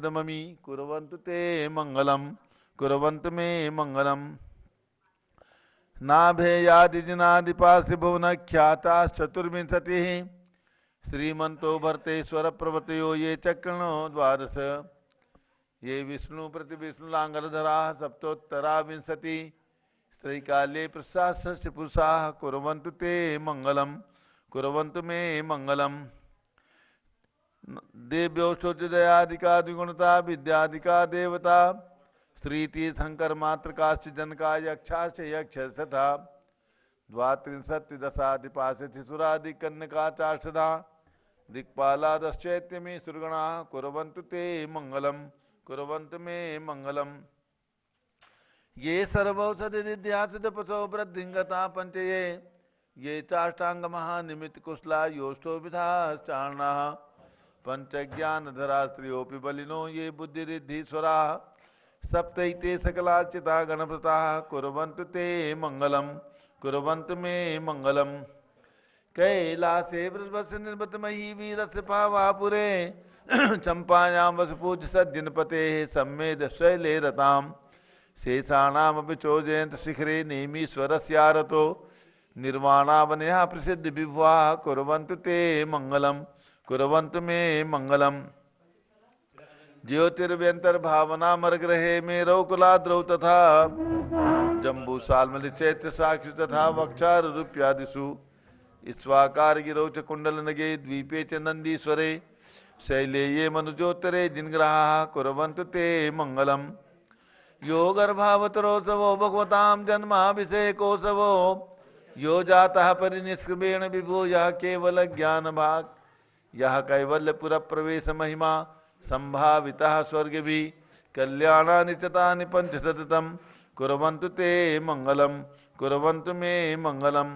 इदममि कुर्वन्तु ते मङ्गलं कुर्वन्तु मे मङ्गलम् नाभेयादिजनादिपास्य भुवनख्याताश्चतुर्विंशतिः श्रीमन्तो भरतेश्वर प्रवर्तयो ये चक्रणो द्वादश ये विष्णु प्रतिविष्णुलाङ्गलधरा सप्तोत्तरा विंशति स्त्रीकाले प्रसाश्च पुरुषाः कुर्वन्तु ते मङ्गलं कुर्वन्तु मे मङ्गलम् देव्योषोदयादिका द्विगुणता विद्यादिका देवता श्रीतीर्थंकर मातृकाश्च जनका यक्षाश्च यक्ष तथा द्वात्रिंशत्तिदशादिपाशतिसुरादिकन्यका चाष्टधा दिक्पालादश्चैत्यमे सुरगणाः कुर्वन्तु ते मङ्गलं कुर्वन्तु मे मङ्गलम् ये सर्वौषधिदिध्यासितपशो वृद्धिङ्गता पञ्चये ये चाष्टाङ्गमहानिमित्तकुशला योष्टो विधाश्चार्णाः पंचज्ञानधरा स्त्रियोऽपि बलिनो ये बुद्धिरिद्धीश्वराः सप्तैते सकलाचिता गणभृताः कुर्वन्तु ते मङ्गलं कुर्वन्तु मे मङ्गलम् कैलासे वृषभस्य निर्वतमयी वीरस्य पावापुरे चम्पायां वसपूज्य सज्जनपतेः सम्मेद शैले रतां शेषाणामपि चोजयन्त शिखरे नेमीश्वरस्यारतो निर्वाणावनया प्रसिद्ध विभुवाः कुर्वन्तु ते मङ्गलं कुर्वन्तु मे मङ्गलम् ज्योतिर्व्यन्तर्भावनामरग्रहे मेरौकुलाद्रौ तथा जम्बूसाल्मलिचैत्य साक्षि तथा वक्षारूप्यादिषु ईश्वाकारगिरौ च कुण्डलनगे द्वीपे च नन्दीश्वरे शैले ये मनुजोत्तरे जिनग्रहाः कुर्वन्तु ते मङ्गलम् यो गर्भावतरोत्सवो भगवतां जन्माभिषेकोत्सवो यो जातः परिनिष्क्रमेण विभो यः केवलज्ञानभाक् यः कैवल्यपुरप्रवेश महिमा संभावितः स्वर्गभि कल्याणानि चतानि पंचशतम् कुर्वन्तु ते मङ्गलं कुर्वन्तु मे मङ्गलम्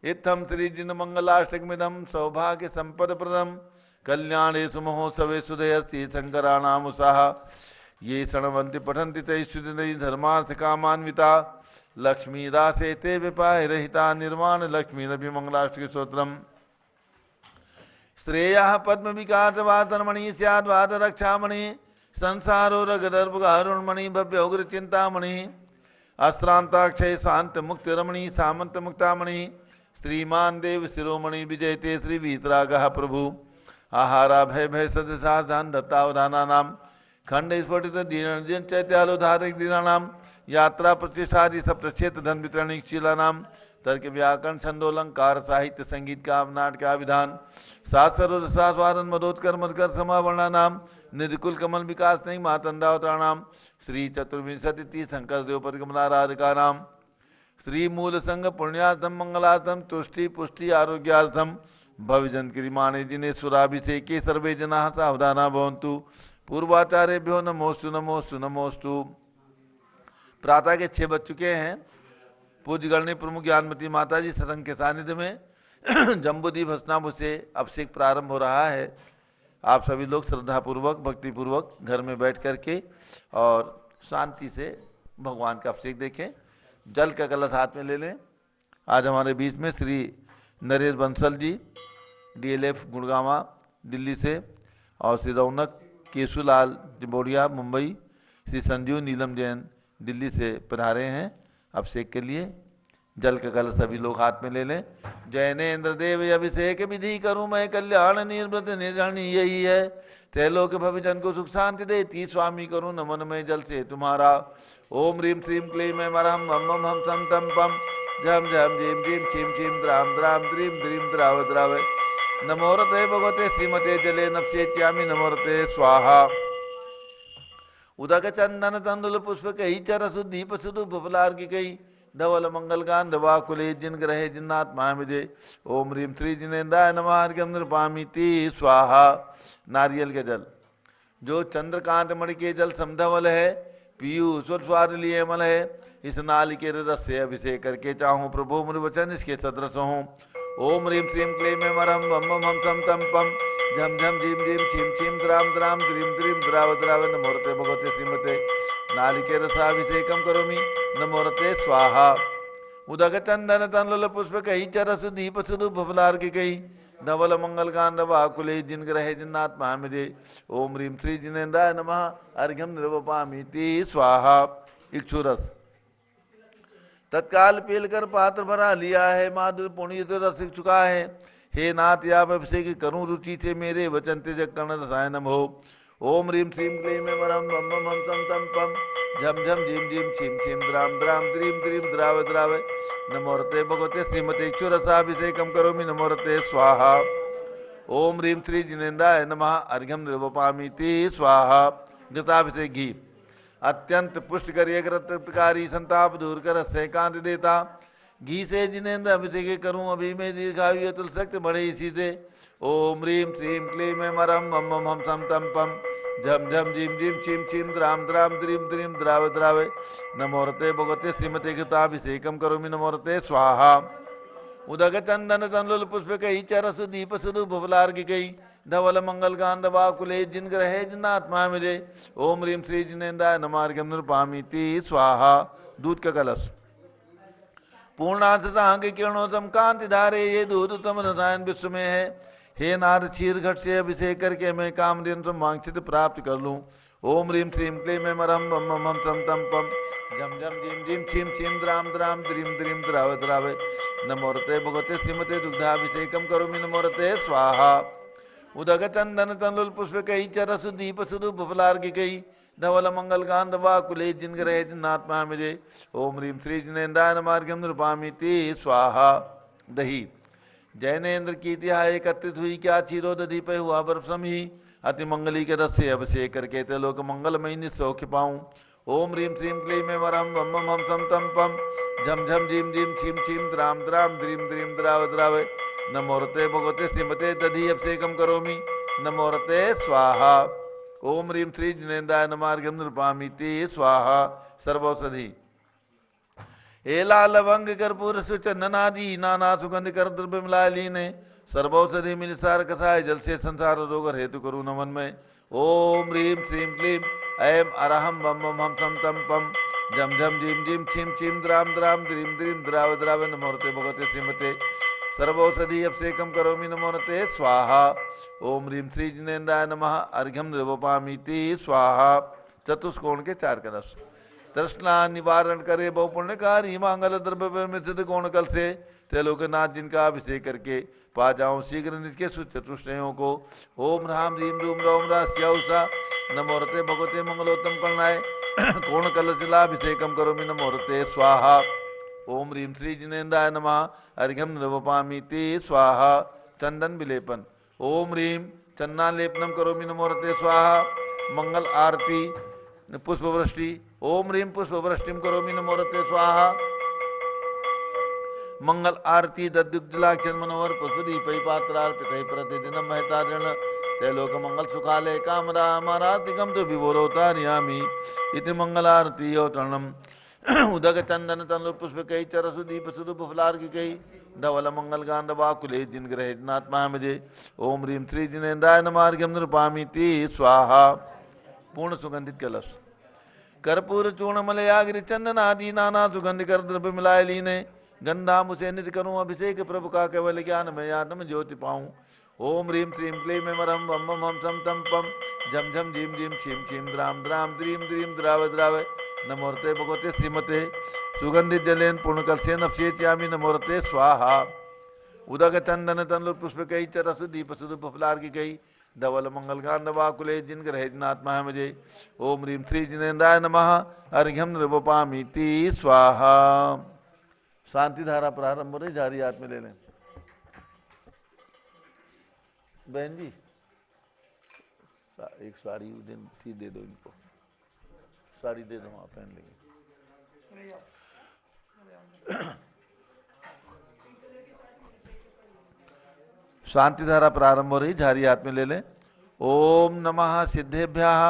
इत्थं श्रीजिनमङ्गलाष्टकमिदं सौभाग्यसम्पदप्रदं कल्याणेषु महोत्सवेषु दयस्ति शङ्कराणामुषाः ये शृण्वन्ति पठन्ति तैश्चुदिनैः धर्मार्थकामान्विता लक्ष्मीदासे ते विपाहिरहिता निर्वाणलक्ष्मीरभिमङ्गलाष्टकस्तोत्रम् श्रेयः पद्मविकासवातरमणि स्याद्वादरक्षामणि संसारो रगदर्भगारुण्मणि भव्योग्रचिन्तामणि अश्रान्ताक्षय शान्तमुक्तिरमणि सामन्तमुक्तामणि श्रीमान् देव शिरोमणि विजयते श्रीवीतरागः प्रभु आहारा भय भय सदसाधान दत्तावधानानां खंड स्फुटित दीनर्जन चैत्यालोधारक दीनानां यात्रा प्रतिष्ठादि सप्तक्षेत्र धन वितरणीशीलानां तर्क व्याकरण छंदोलंकार साहित्य संगीत का नाटक विधान शास्त्रोदशास्वादन मदोत्कर मधुकर समावर्णानाम निर्कुल कमल विकास नहीं मातंदावताराणाम श्री चतुर्विंशति तीर्थंकर देवपद कमलाराधिकानाम श्री मूल संघ पुण्यार्थम मंगलार्थम तुष्टि पुष्टि आरोग्यार्थम भविजन क्रियमाणे जिनेश्वराभिषेके सर्वे जनाः सावधाना भवन्तु पूर्वाचार्यभ्यो नमोस्तु नमोस्तु नमोस्तु। प्रातः के 6 बज चुके हैं। पूज्य गणनी प्रमुख ज्ञानमती माता जी सत्संग के सानिध्य में जम्बूद्वीप हस्तिनापुर से अभिषेक प्रारंभ हो रहा है। आप सभी लोग श्रद्धापूर्वक भक्तिपूर्वक घर में बैठ करके और शांति से भगवान का अभिषेक देखें। जल का कलश हाथ में ले लें। आज हमारे बीच में श्री नरेश बंसल जी DLF गुड़गावा दिल्ली से और श्री रौनक केशुलाल जिबोड़िया मुंबई, श्री संजीव नीलम जैन दिल्ली से पधारे हैं अभिषेक के लिए। जल का कलश सभी लोग हाथ में ले लें। जैनेन्द्र देव अभिषेक विधि करूं मैं कल्याण निर्वृत निर्जनी यही है त्रैलोक भविजन को सुख शांति देती स्वामी करूं नमन में जल से तुम्हारा। ओम ह्रीम श्रीम क्लीम मैं मरहम मम मम हम सम तम पम झम झम झीम झीम छीम छीम द्राम द्राम द्रीम द्रीम द्राव द्राव नमोरते भगवते श्रीमते जले नप्स्येत्यामि नमोरते स्वाहा। उदक चंदन तंदुल पुष्प कही चर सुदीप सुदु भुपलार की कही धवल मंगल गांध वाकुले जिन ग्रहे जिन्नात्मा विजय। ओम ह्रीम श्री जिनेन्द्राय नमः अर्घ्यं नृपामीति स्वाहा। नारियल के जल जो चंद्रकांत मणि के जल समधवल है पीयूष और स्वाद लिए अमल है इस नालिके रस से अभिषेक करके चाहूँ प्रभु मुनि वचन इसके सदृश हूँ। ओम ह्रीम श्रीम क्लीम मैं मरहम मम मम हम सम तम पम झम झम झीम झीम छीम छीम द्राम द्राम द्रीम द्रीम द्राव द्राव नमोरते भगवते श्रीमते नालिके रसाभिषेकम करोमि नमोरते स्वाहा। उदक चंदन तनल पुष्प कही चरस दीप सुदु भुफलार की कही धवल मंगल कांड वाकुले जिन ग्रहे जिन्नात्मा मिरे। ओम ह्रीम श्री जिनेन्द्राय नमः अर्घ्यम निर्वपामीति स्वाहा। इक्षुरस तत्काल पील कर पात्र भरा लिया है, माधुर पुण्य तो रस चुका है। हे नाथ या अभिषेक करूं रुचि से मेरे वचन त्यजक कर्ण रसायनम हो। ओम ह्रीम श्रीम क्लीम मरम बम बम हम सम तम पम झम झम झीम झीम छीम छीम द्राम द्राम द्रीम द्रीम द्राव द्राव नमोरते भगवते श्रीमते क्षुरसाभिषेकम करोमि नमोरते स्वाहा। ओम ह्रीम श्री जिनेन्द्राय नमः अर्घ्यम निर्वपामीति स्वाहा। गताभिषेक घी अत्यंत पुष्ट करिए प्रकारी संताप दूर कर सेकांत देता। घी से जिनेन्द्र अभिषेक करूं अभी में दीर्घायु अतुल शक्ति बढ़े इसी से। ओम ह्रीम श्रीम क्लीम मरम मम मम हम सम तम पम झम झम झीम झीम छीम छीम द्राम द्राम द्रीम द्रीम द्राव द्राव नमोरते भगवते श्रीमते कृताभिषेकम करोमि नमोरते स्वाहा। उदक चंदन तंडुल पुष्प कई चरस दीप सुदु भवलार्घ कई धवल मंगल कांड वाकुले जिन ग्रहे जिनात्मा मिले। ओम ह्रीम श्री जिनेन्द्राय नमार्घ्यम निरूपामीति स्वाहा। दूध का कलश पूर्णांशतांग किरणोत्तम कांति धारे ये दूध उत्तम रसायन विश्व में है। हे नाथ क्षीर घट से अभिषेक करके मैं कामधेनु वांछित प्राप्त कर लूं। ओम ह्रीम श्रीम क्लीम मरम बम बम हम सम तम पम झम झम झीम झीम छीम छीम द्राम द्राम द्रीम द्रीम द्राव द्राव नमोरते भगवते श्रीमते दुग्धाभिषेकम करोमि नमोरते स्वाहा। उदक चंदन तंडुल पुष्प कई चरस दीप सुदु भफलार्घ कई धवल मंगल कांड वाकुले जिन ग्रहे जिनात्मा मिले। ओम ह्रीम श्री जिनेन्द्राय नमार्घ्यम निरूपामीति स्वाहा। दही जैनेन्द्र की तिहा एकत्रित हुई क्या क्षीरो दधी पे हुआ बर्फसम ही अति मंगली के रस से अभिषेक करके ते लोक मंगलमय निसौख्य पाऊं। ओम ह्रीम श्रीम क्लीम मरम बम बम हम सम तम पम झम झम झीम झीम छीम छीम द्राम द्राम द्रीम द्रीम द्राव द्राव नमोरते भगवते श्रीमते दधी अभिषेकम करोमि नमोरते स्वाहा। ओम ह्रीम श्री जिनेन्द्राय नमार्घ्यम निरूपामीति स्वाहा। सर्वौषधि एला लवंग कर्पूर सुचंदनादि नाना सुगंध कर द्रव्य मिला लीने सर्वौषधि मिलसार कसाय जल से संसार रोग हेतु करू नमन में। ओम ह्रीम श्रीम क्लीम ऐम अरहम बम बम हम सम तम पम झम झम झीम झीम छीम छीम द्राम द्राम द्रीम द्रीम द्राव द्राव नमोरते भगवते श्रीमते सर्वौषधि अभिषेकम करोमि नमोरते स्वाहा। ओम ह्रीम श्री जिनेन्द्राय नमः अर्घ्यम निर्वपामीति स्वाहा। चतुष्कोण के 4 कलश तृष्णा निवारण करे बहु पुण्यकारी मांगल द्रव्य मिश्रित कोण कल से त्रिलोकनाथ जिनका अभिषेक करके पा जाऊं शीघ्र निज के चतुष्टयों को। ओम राम रीम रूम रोम रास्यौसा नमोरते भगवते मंगलोत्तम कलनाय कोण कल जलाभिषेकम करोमि नमोरते स्वाहा। ओम ह्रीम श्री जिनेन्द्राय नमः अर्घ्यम निर्वपामीति स्वाहा। चंदन विलेपन ओम ह्रीम चंदनालेपनम करोमि नमोरते स्वाहा। मंगल आरती पुष्पवृष्टि ओम ह्रीम पुष्पवृष्टिम करोमि नमोरते स्वाहा। मंगल आरती दद्युग्जलाक्षर मनोहर पुष्पदीपै पात्रार्पितै प्रतिदिनं महतारण त्रैलोक मंगल सुखालय कामरामारातिकं तु विभोरोतारयामि इति मंगल आरती अवतरणम्। उदक चंदन तनु पुष्प कई चरसु दीप सुदु फुलार्घ कई धवल मंगल गांड वाकुले जिन ग्रहे जिनात्मा मुझे। ओम ह्रीम श्री जिनेन्द्राय नमार्घ्यम निरूपामीति स्वाहा। पूर्ण सुगंधित कलश कर्पूर चूर्ण मलयागिरि चंदन आदि नाना सुगंध कर द्रव्य मिलाए लीने गंधा मुझे निध करूं अभिषेक प्रभु का केवल ज्ञान में आत्म ज्योति पाऊं। ओम ह्रीम श्रीम क्लीम मरम बम बम हम सम तम पम झम झम झीम झीम छीम छीम द्राम द्राम द्रीम द्रीम द्राव द्राव नमोरते भगवते श्रीमते सुगंधित जलेन पूर्ण कलसेन अभिषेच्यामि नमोरते स्वाहा। उदक चंदन तनु पुष्प कई चरसु दीप सुदु फुलार्घ कई धवल मंगल कांड वाकुले जिन ग्रहे जिनात्मा है मुझे। ओम ह्रीम श्री जिनेन्द्राय नमः अर्घ्यम निर्वपामीति स्वाहा। शांति धारा प्रारंभ हो रही, जारी हाथ में ले लें। बहन जी एक साड़ी दिन थी दे दो इनको, साड़ी दे दो, आप पहन लेंगे। शांति धारा प्रारंभ हो रही, झारी हाथ में ले लें। ओम नमः सिद्धेभ्यः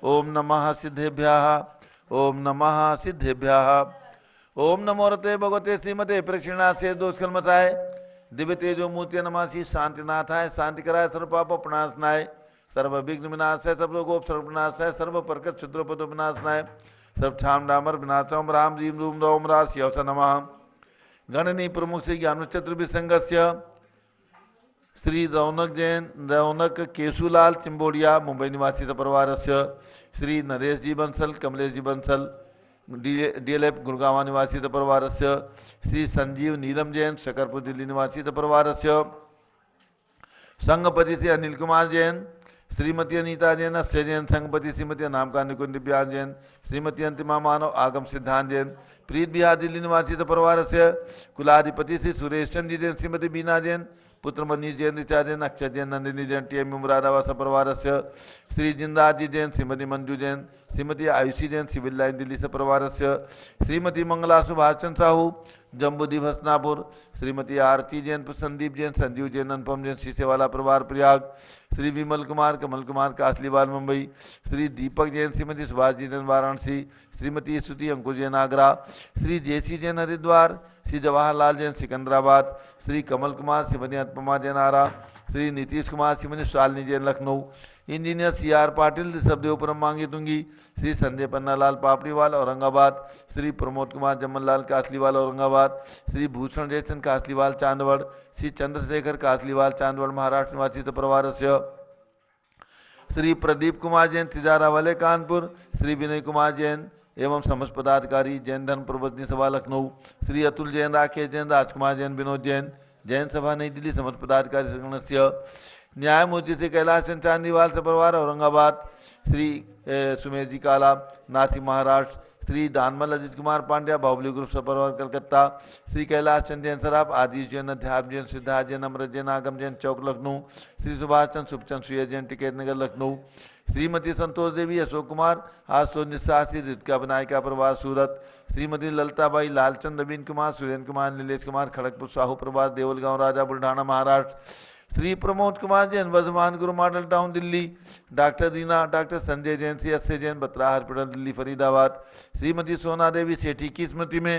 ओम नमः सिद्धेभ्यः ओम नमः सिद्धेभ्यः। ओम नमोरते भगवते श्रीमते प्रक्षिणा से दोष कलमसाय दिव्य तेजो मूर्ति नमासी शांतिनाथाय शांति कराय सर्व पाप प्रणाशनाय सर्व विघ्न विनाशाय सर्व रोगोप सर्व विनाशाय सर्व प्रकट क्षुद्रपदो विनाशनाय सर्व ठाम डामर विनाशम राम जीम रूम रोम राशि नमः। गणनी प्रमुख से ज्ञान चतुर्भिसंगस्य श्री रौनक केशुलाल चिंबोडिया मुंबई निवासी परिवारस्य श्री नरेश जी बंसल कमलेश जी बंसल DLF गुड़गांव निवासी परिवारस्य श्री संजीव नीलम जैन शकरपुर दिल्ली निवासी परिवारस्य संघपति श्री अनिल कुमार जैन श्रीमती अनीता जैन अक्षय जैन संघपति श्रीमती नामका निकुंज दिव्या जैन श्रीमती अंतिमा मानव आगम सिद्धांत जैन प्रीत बिहार दिल्ली निवासी परिवारस्य कुलाधिपति श्री सुरेश चंद्र जैन श्रीमती बीना जैन पुत्र मनीष जैन ऋचा जैन अक्षय जैन नंदिनी जैन TM मुरादाबाद परिवारस्य श्री जिंदाज जी जैन श्रीमती मंजू जैन श्रीमती आयुषी जैन सिविल लाइन दिल्ली से परिवारस्य श्रीमती मंगला सुभाष चंद्र साहू जम्बूद्वीप हसनापुर श्रीमती आरती जैन संदीप जैन संजीव जैन अनुपम जैन शीशेवाला परिवार प्रयाग श्री विमल कुमार कमल कुमार कासलीवाल मुंबई श्री दीपक जैन श्रीमती सुभाष जी जैन वाराणसी श्रीमती स्तुति अंकुश जैन आगरा श्री JC जैन हरिद्वार श्री जवाहरलाल जैन सिकंदराबाद श्री कमल कुमार श्रीमती अनुपमा जैन आरा श्री नीतीश कुमार श्रीमती शालिनी जैन लखनऊ इंजीनियर CR पाटिल ऋषभदेवपुरम मांगी तुंगी श्री संजय पन्नालाल पापड़ीवाल औरंगाबाद श्री प्रमोद कुमार जमनलाल कासलीवाल औरंगाबाद श्री भूषण जयचंद कासलीवाल चांदवड़ श्री चंद्रशेखर कासलीवाल चांदवड़ महाराष्ट्र निवासी परिवारस्य श्री प्रदीप कुमार जैन तिजारा वाले कानपुर श्री विनय कुमार जैन एवं समस्त पदाधिकारी जैन धर्म प्रबोधिनी सभा लखनऊ श्री अतुल जैन राकेश जैन राजकुमार जैन विनोद जैन जैन सभा नई दिल्ली समस्त पदाधिकारी संगठनस्य न्यायमूर्ति श्री कैलाश चंद चांदीवाल से परिवार औरंगाबाद श्री सुमेश जी काला नासिक महाराष्ट्र श्री दानमल अजित कुमार पांड्या बाहुबली ग्रुप से परिवार कलकत्ता श्री कैलाश चंद जैन सराफ आदिश जैन अध्यात्म जैन सिद्धार्थ जैन अमृत जैन आगम जैन चौक लखनऊ श्री सुभाष चंद सुखचंद सुय जैन टिकैत नगर लखनऊ श्रीमती संतोष देवी अशोक कुमार आशो निस्सासी रितिका विनायका परिवार सूरत श्रीमती ललताबाई लालचंद नवीन कुमार सुरेंद्र कुमार नीलेश कुमार खड़गपुर साहू परिवार देवलगांव राजा बुल्ढाना महाराष्ट्र श्री प्रमोद कुमार जैन वर्धमान गुरु मॉडल टाउन दिल्ली डॉक्टर दीना डॉक्टर संजय जैन श्री अक्षय जैन बत्रा हॉस्पिटल दिल्ली फरीदाबाद श्रीमती सोना देवी सेठी की स्मृति में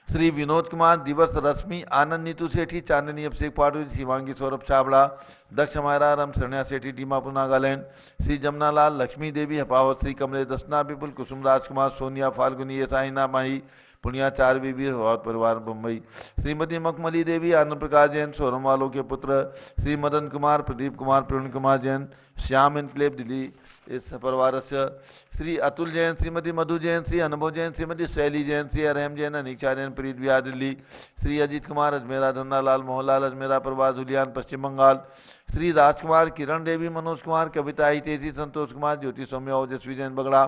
श्री विनोद कुमार दिवस रश्मि आनंद नीतू सेठी चांदनी अभिषेक पाटुरी शिवांगी सौरभ छाबड़ा दक्ष मायरा राम शरण्या सेठी दीमापुर नागालैंड श्री जमुनालाल लक्ष्मी देवी हपावत श्री कमले दसना विपुल कुसुम राजकुमार सोनिया फाल्गुनी साइना माही पुनिया चार बीबी हवात परिवार मुंबई श्रीमती मखमली देवी आनंद प्रकाश जैन सोरम वालों के पुत्र श्री मदन कुमार प्रदीप कुमार प्रवीण कुमार जैन श्याम इनक्लेव दिल्ली इस परिवार से श्री अतुल जैन श्रीमती मधु जैन श्री अनुभव जैन श्रीमती शैली जैन श्री अरहम जैन अनिक्षा जैन प्रीत बिहार दिल्ली श्री अजीत कुमार अजमेरा धन्नालाल मोहनलाल अजमेरा परिवार धुलियान पश्चिम बंगाल श्री राजकुमार किरण देवी मनोज कुमार कविता हितेशी संतोष कुमार ज्योति सौम्या ओजस्वी जैन बगड़ा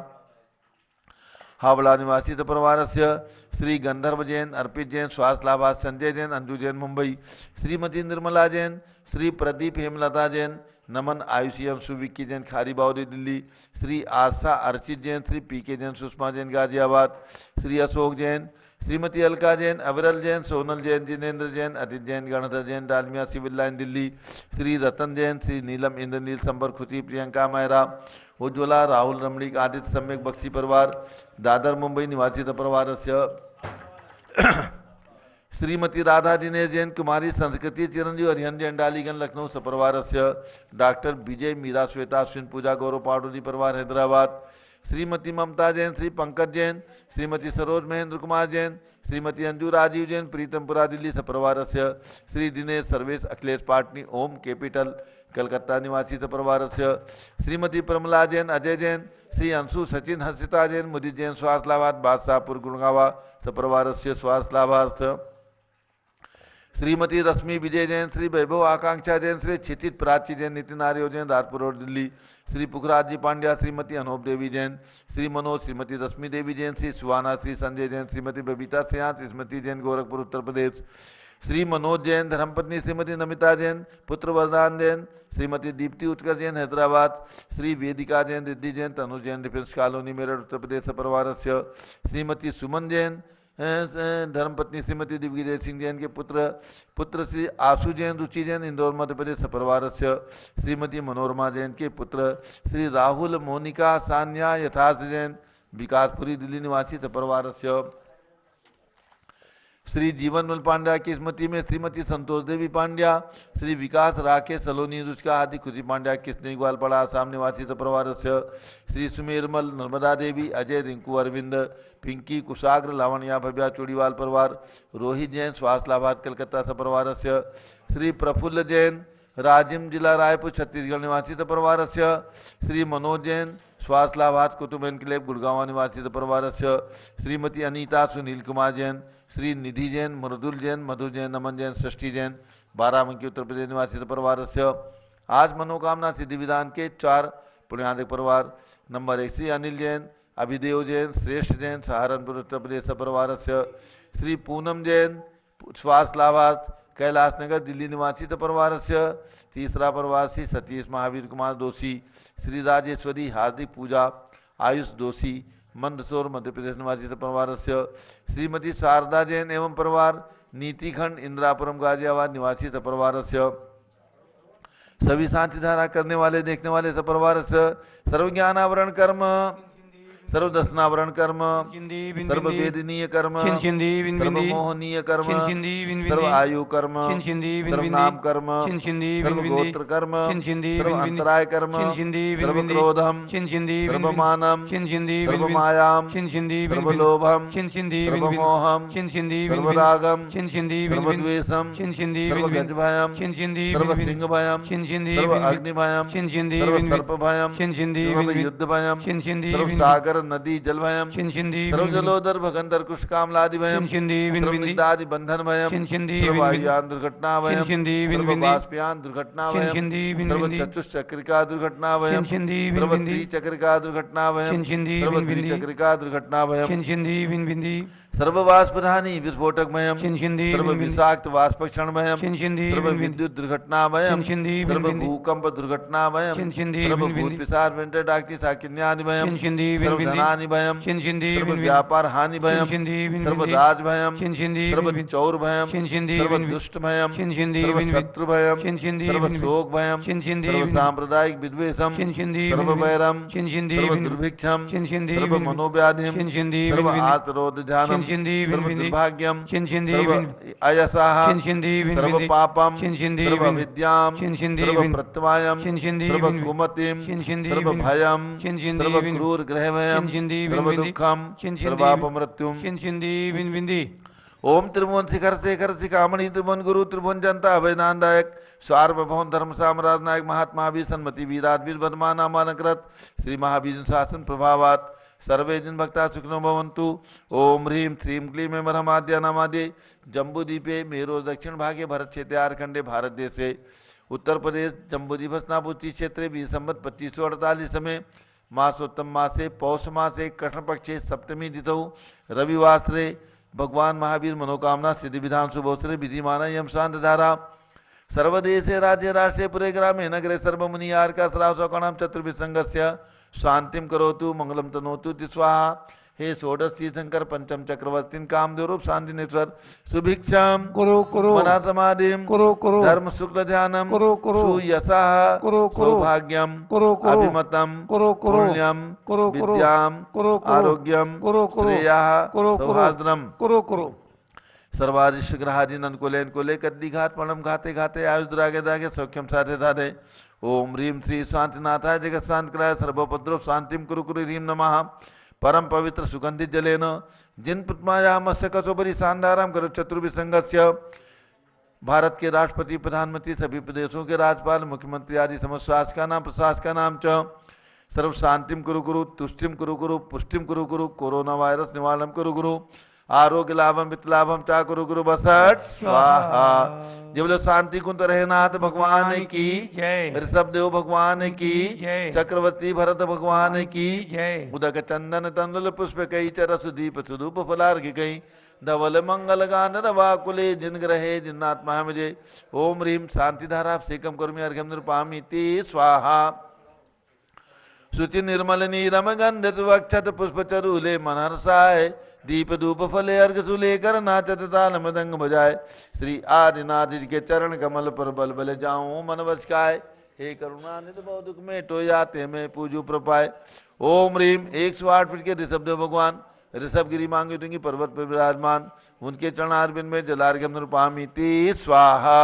हावड़ा निवासी परिवार से श्री गंधर्व जैन अर्पित जैन स्वास्थ्य लाभार्थ संजय जैन अंजू जैन मुंबई श्रीमती निर्मला जैन श्री प्रदीप हेमलता जैन नमन आयुषी अंशु विक्की जैन खारी बाउदी दिल्ली श्री आशा अर्चित जैन श्री PK जैन सुषमा जैन गाजियाबाद श्री अशोक जैन श्रीमती अलका जैन अविरल जैन सोनल जैन जिनेन्द्र जैन अदित जैन गणधर जैन डालमिया सिविल लाइन दिल्ली श्री रतन जैन श्री नीलम इंद्रनील संबर खुती प्रियंका मेहरा उज्ज्वला राहुल रमणीक आदित्य सम्यक बख्शी परिवार दादर मुंबई निवासी परिवार से श्रीमती राधा दिनेश जैन कुमारी संस्कृति चिरंजीव हरिहन जैन डालीगंज लखनऊ सपरिवार से डॉक्टर विजय मीरा श्वेता अश्विन पूजा गौरव पाडोली परिवार हैदराबाद श्रीमती ममता जैन श्री पंकज जैन श्रीमती सरोज महेंद्र कुमार जैन श्रीमती अंजू राजीव जैन प्रीतमपुरा दिल्ली सपरिवार से श्री दिनेश सर्वेश अखिलेश पाटनी ओम कैपिटल कलकत्ता निवासी सपरिवार से श्रीमती प्रमला जैन अजय जैन श्री अंशु सचिन हर्षिता जैन मुदित जैन स्वास्थ्य लाभार्थ बादशाहपुर गुड़गावा सपरिवार से स्वास्थ्य लाभार्थ श्रीमती रश्मि विजय जैन श्री वैभव आकांक्षा जैन श्री क्षितिज प्राची जैन नितिन आर्य जैन राजपुर रोड दिल्ली श्री पुखराज जी पांड्या श्रीमती अनूप देवी जैन श्री मनोज श्रीमती रश्मि देवी जैन श्री सुहाना श्री संजय जैन श्रीमती बबीता सिंह स्मृति जैन गोरखपुर उत्तर प्रदेश श्री मनोज जैन धर्मपत्नी श्रीमती नमिता जैन पुत्र वरदान जैन श्रीमती दीप्ति उत्कर्ष जैन हैदराबाद श्री वेदिका जैन रिद्धि जैन तनु जैन डिफेंस कॉलोनी मेरठ उत्तर प्रदेश परिवार से श्रीमती सुमन जैन धर्मपत्नी श्रीमती दिग्विजय सिंह जैन के पुत्र श्री आशु जैन रुचि जैन इंदौर मध्य प्रदेश परिवार से श्रीमती मनोरमा जैन के पुत्र श्री राहुल मोनिका सान्या यथार्थ जैन विकासपुरी दिल्ली निवासी परिवार से श्री जीवनमल पांड्या की स्मृति में श्रीमती संतोष देवी पांड्या, श्री विकास राकेश सलोनी रुचका आदि खुशी पांड्या की स्नेह ग्वालपाड़ा आसाम निवासी परिवार से श्री सुमेरमल नर्मदा देवी, अजय रिंकू अरविंद, पिंकी कुशाग्र लावण्या भव्या चूड़ीवाल परिवार, रोहित जैन स्वास्थ्यलाभात कलकत्ता परिवार से श्री प्रफुल्ल जैन राजिम जिला रायपुर छत्तीसगढ़ निवासी परिवार से श्री मनोज जैन स्वास्थ्यलाभात कुटुंब एनक्लेव गुड़गांव निवासी परिवार से श्रीमती अनीता सुनील कुमार जैन, श्री निधि जैन, मृदुल जैन, मधु जैन, नमन जैन, सृष्टि जैन बाराबंकी उत्तर प्रदेश निवासी परिवार से आज मनोकामना सिद्धि विधान के 4 पुण्याधिक परिवार। नंबर 1 श्री अनिल जैन, अभिदेव जैन, श्रेष्ठ जैन सहारनपुर उत्तर प्रदेश परिवार से श्री पूनम जैन स्वास्थ्यलाभात कैलाश नगर दिल्ली निवासी परिवार से तीसरा परिवार श्री सतीश महावीर कुमार दोषी, श्री राजेश्वरी हार्दिक पूजा आयुष दोषी मंदसौर मध्य प्रदेश निवासी परिवार से श्रीमती शारदा जैन एवं परिवार नीतिखंड इंदिरापुरम गाजियाबाद निवासी परिवार से सभी शांति धारा करने वाले देखने वाले परिवार से सर्वज्ञानावरण कर्म सर्वदर्शनावरण कर्म सर्ववेदनीय कर्म सर्वमोहनीय कर्म सर्व आयु कर्म सर्वनाम कर्म सर्वगोत्र कर्म सर्व अंतराय कर्म सर्वक्रोधम सर्वमानम सर्वमायाम सर्वलोभम सर्वमोहम सर्वरागम सर्वद्वेषम सर्वगजभयम सर्वसिंहभयम सर्वअग्निभयम सर्वसर्पभयम सर्वयुद्धभयम सर्वसागर नदी जलभयम सर्व जलोदर भगंदर कुशकामलादि भयम सर्वनिदादि बंधन भयम सर्ववायुयान दुर्घटना भयम सर्वबाष्पयान दुर्घटना भयम सर्व चतुष्चक्रिका दुर्घटना भयम सर्व त्रिचक्रिका दुर्घटना भयम सर्व द्विचक्रिका दुर्घटना भयम सर्ववाष्पधानी विस्फोटक भयम सर्व विषाक्त वाष्पक्षण भयम सर्व विद्युत दुर्घटना भयम सर्व भूकंप दुर्घटना भयम सर्व भूत पिशाच वेंटर डाक्टी साकिन्यादि भयम सर्व धनानि भयम सर्व व्यापार हानि भयम सर्व राज भयम सर्व चौर भयम सर्व दुष्ट भयम सर्व शत्रु भयम सर्व शोक भयम सर्व सांप्रदायिक विद्वेषम सर्व वैरम सर्व दुर्भिक्षम सर्व मनोव्याधिम सर्व आतरोध ध्यानम सर्व दुर्भाग्यम सर्व अयसाः सर्व पापम सर्व विद्याम सर्व प्रत्यवायम सर्व कुमतिम सर्व भयम सर्व क्रूर ग्रह भयम सर्व दुखम सर्वापमृत्युम ओम त्रिभुवन शिखर शेखर शिखामणि त्रिभुवन गुरु त्रिभुवन जनता अभयदानदायक सार्वभौम धर्म साम्राज्य नायक महात्मा भी सन्मति वीराधीर बदमाना मानकृत श्री महावीर शासन प्रभावात सर्वे जन भक्ता सुखनो भवन्तु। ओम ह्रीं श्रीं क्लीं ब्रह्माद्य नामादि जम्बूद्वीपे मेरो दक्षिण भागे भरत क्षेत्र आरखंडे भारत देशे उत्तर प्रदेश जम्बूद्वीप स्नापुची क्षेत्रे 20 संवत् 2548 में मासोत्तम मासे पौष मासे कृष्ण पक्षे सप्तमी तिथौ रविवासरे भगवान महावीर मनोकामना सिद्धि विधान शुभोत्सरे विधिमाना यम शांत धारा सर्वदेशे राज्य राष्ट्रे पुरे ग्रामे नगरे सर्वमुनि आर्का श्रावसौकणाम चतुर्विसंगस्य शांतिम करोतु मंगलम तनोतु स्वाहा। हे षोडश शंकर पंचम चक्रवर्ती कामदेव रूप शांतिनेश्वर सुभिक्षम मना समाधिम धर्म शुक्ल ध्यानम सुयशः सौभाग्यम अभिमतम पुण्यम विद्याम आरोग्यम श्रेयः सौहार्द्रम सर्वारिष्ट ग्रहादीन अनुकूलेन कुले कद्दी घात पणम घाते घाते आयुष दुरागे दागे सौख्यम साधे साधे। ओम ह्रीं श्री शांतिनाथाय जगत शांत कराय सर्वोपद्रव शांतिम कुरु कुरु ह्रीं नमः। परम पवित्र सुगंधित जलेन जिन पद्मायामस्य कसोपरि शानदाराम करो चतुर्विसंगस्य भारत के राष्ट्रपति प्रधानमंत्री सभी प्रदेशों के राज्यपाल मुख्यमंत्री आदि समस्त शासका नाम च सर्व शांतिम कुरु कुरु तुष्टिम कुरु कुरु पुष्टिम कुरु कुरु कोरोना वायरस निवारणम कुरु कुरु आरोग्य लाभम वित्त लाभम चा कुरु गुरु बसठ स्वाहा। जब लोग शांति कुंत रहे नाथ भगवान की ऋषभ देव भगवान की चक्रवर्ती भरत भगवान की उदक चंदन तंदुल पुष्प कई चर सुदीप सुधूप फलार्घ कई धवल मंगल गान रवाकुले जिन ग्रहे जिन्नात्मा मुझे। ओम ह्रीं शांति धारा सेकम कर्मी अर्घ्यम निरुपामी ते स्वाहा। शुचि निर्मल नीरम गंध सुवक्षत पुष्प चरूले मनहर्षाय दीप धूप फले अर्घ सुलेकर नाचत ताल मृदंग बजाए श्री आदिनाथ जी के चरण कमल पर बल बल जाऊं मन बचकाए। हे करुणानिधि बहु दुख में टो जाते में पूजू प्रपाए। ओम ह्रीं 108 फीट के ऋषभदेव भगवान ऋषभगिरी मांगे तुंगी पर्वत पर विराजमान, उनके चरणारविंद में जलार्घ्यम निरूपामीति स्वाहा।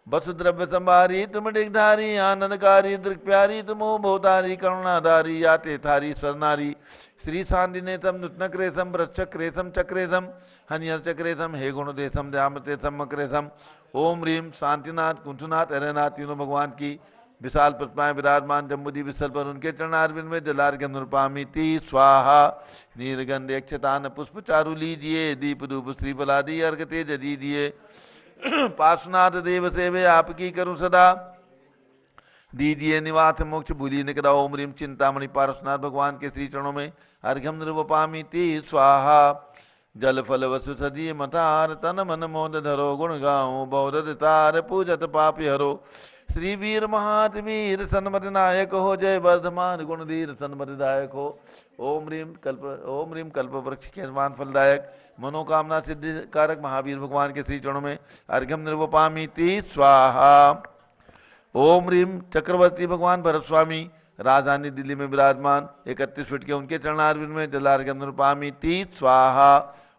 वसुद्रव्य संभारी तुम डिगधारी, आनंदकारी दृक् प्यारी तुमो भोतारी, करुणाधारी याते थारी सरनारी, श्री शांतिनेतम नुत्नक्रेशम वृक्षक्रेशम चक्रेशम हनियर चक्रेशम हे गुणदेशम दयामतेशम मक्रेशम। ओम ह्रीम शांतिनाथ कुंठनाथ हरेनाथ तीनों भगवान की विशाल प्रतिमाएं विराजमान जम्बूद्वीप स्थल पर, उनके चरणारविंद में जलार्घ्यम निरूपामीति स्वाहा। नीलगंध अक्षतान पुष्प चारु लीजिए, दीप धूप श्रीफलादि अर्घ तेज दीजिए। पार्श्वनाथ देव सेवे आपकी करूं सदा, दीजिए निवास मोक्ष भूली निकदा। ओम ह्रीम चिंतामणि पार्श्वनाथ भगवान के श्री चरणों में अर्घ्यम निरूपामीति स्वाहा। जल फल वसु सदी मतार, तन मन मोद धरो गुण गाओ, बौद्ध तार पूजत पापी हरो। श्री वीर महातवीर सन्मति नायक हो, जय वर्धमान गुणधीर सन्मतिदायक हो। ओम ह्रीम कल्प वृक्ष के समान फलदायक, मनोकामना सिद्धि कारक महावीर भगवान के श्री चरणों में अर्घ्यम निरूपामीति स्वाहा। ओम ह्रीम चक्रवर्ती भगवान भरत स्वामी राजधानी दिल्ली में विराजमान 31 फीट के, उनके चरणारविंद में जलार्घ्यम निरूपामीति स्वाहा।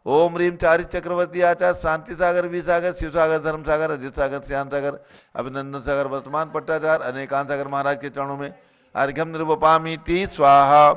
ओम ह्रीम चारि चक्रवर्ती आचार्य शांति सागर, वी सागर, शिव सागर, धर्म सागर, अजित सागर, श्याम सागर, अभिनंदन सागर, वर्तमान पट्टाचार अनेकांत सागर महाराज के चरणों में अर्घ्यम निरूपामीति स्वाहा।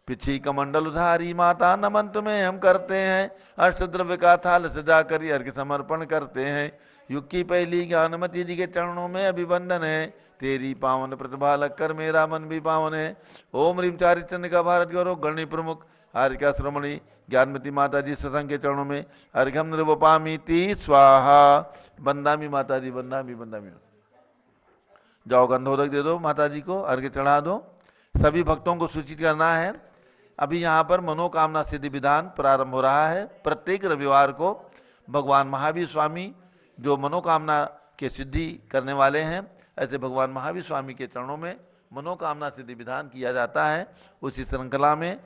पिछी कमंडल उधारी माता नमन तुम्हें हम करते हैं, अष्टद्रव्य का थाल सजा कर अर्घ्य समर्पण करते हैं। युग की पहली ज्ञानमती जी के चरणों में अभिवंदन है, तेरी पावन प्रतिभा लगकर मेरा मन भी पावन है। ओम ह्रीम चारि चंद्रिका भारत गौरव गणनी प्रमुख आर्यका श्रमणी ज्ञानमती माता जी सत्संग के चरणों में अर्घ्यम निरूपामीति स्वाहा। बंदामी माता जी, बंदामी बंदामी जाओ गंधोदक दे दो माता जी को, अर्घ्य चढ़ा दो। सभी भक्तों को सूचित करना है, अभी यहाँ पर मनोकामना सिद्धि विधान प्रारंभ हो रहा है। प्रत्येक रविवार को भगवान महावीर स्वामी जो मनोकामना के सिद्धि करने वाले हैं, ऐसे भगवान महावीर स्वामी के चरणों में मनोकामना सिद्धि विधान किया जाता है। उसी श्रृंखला में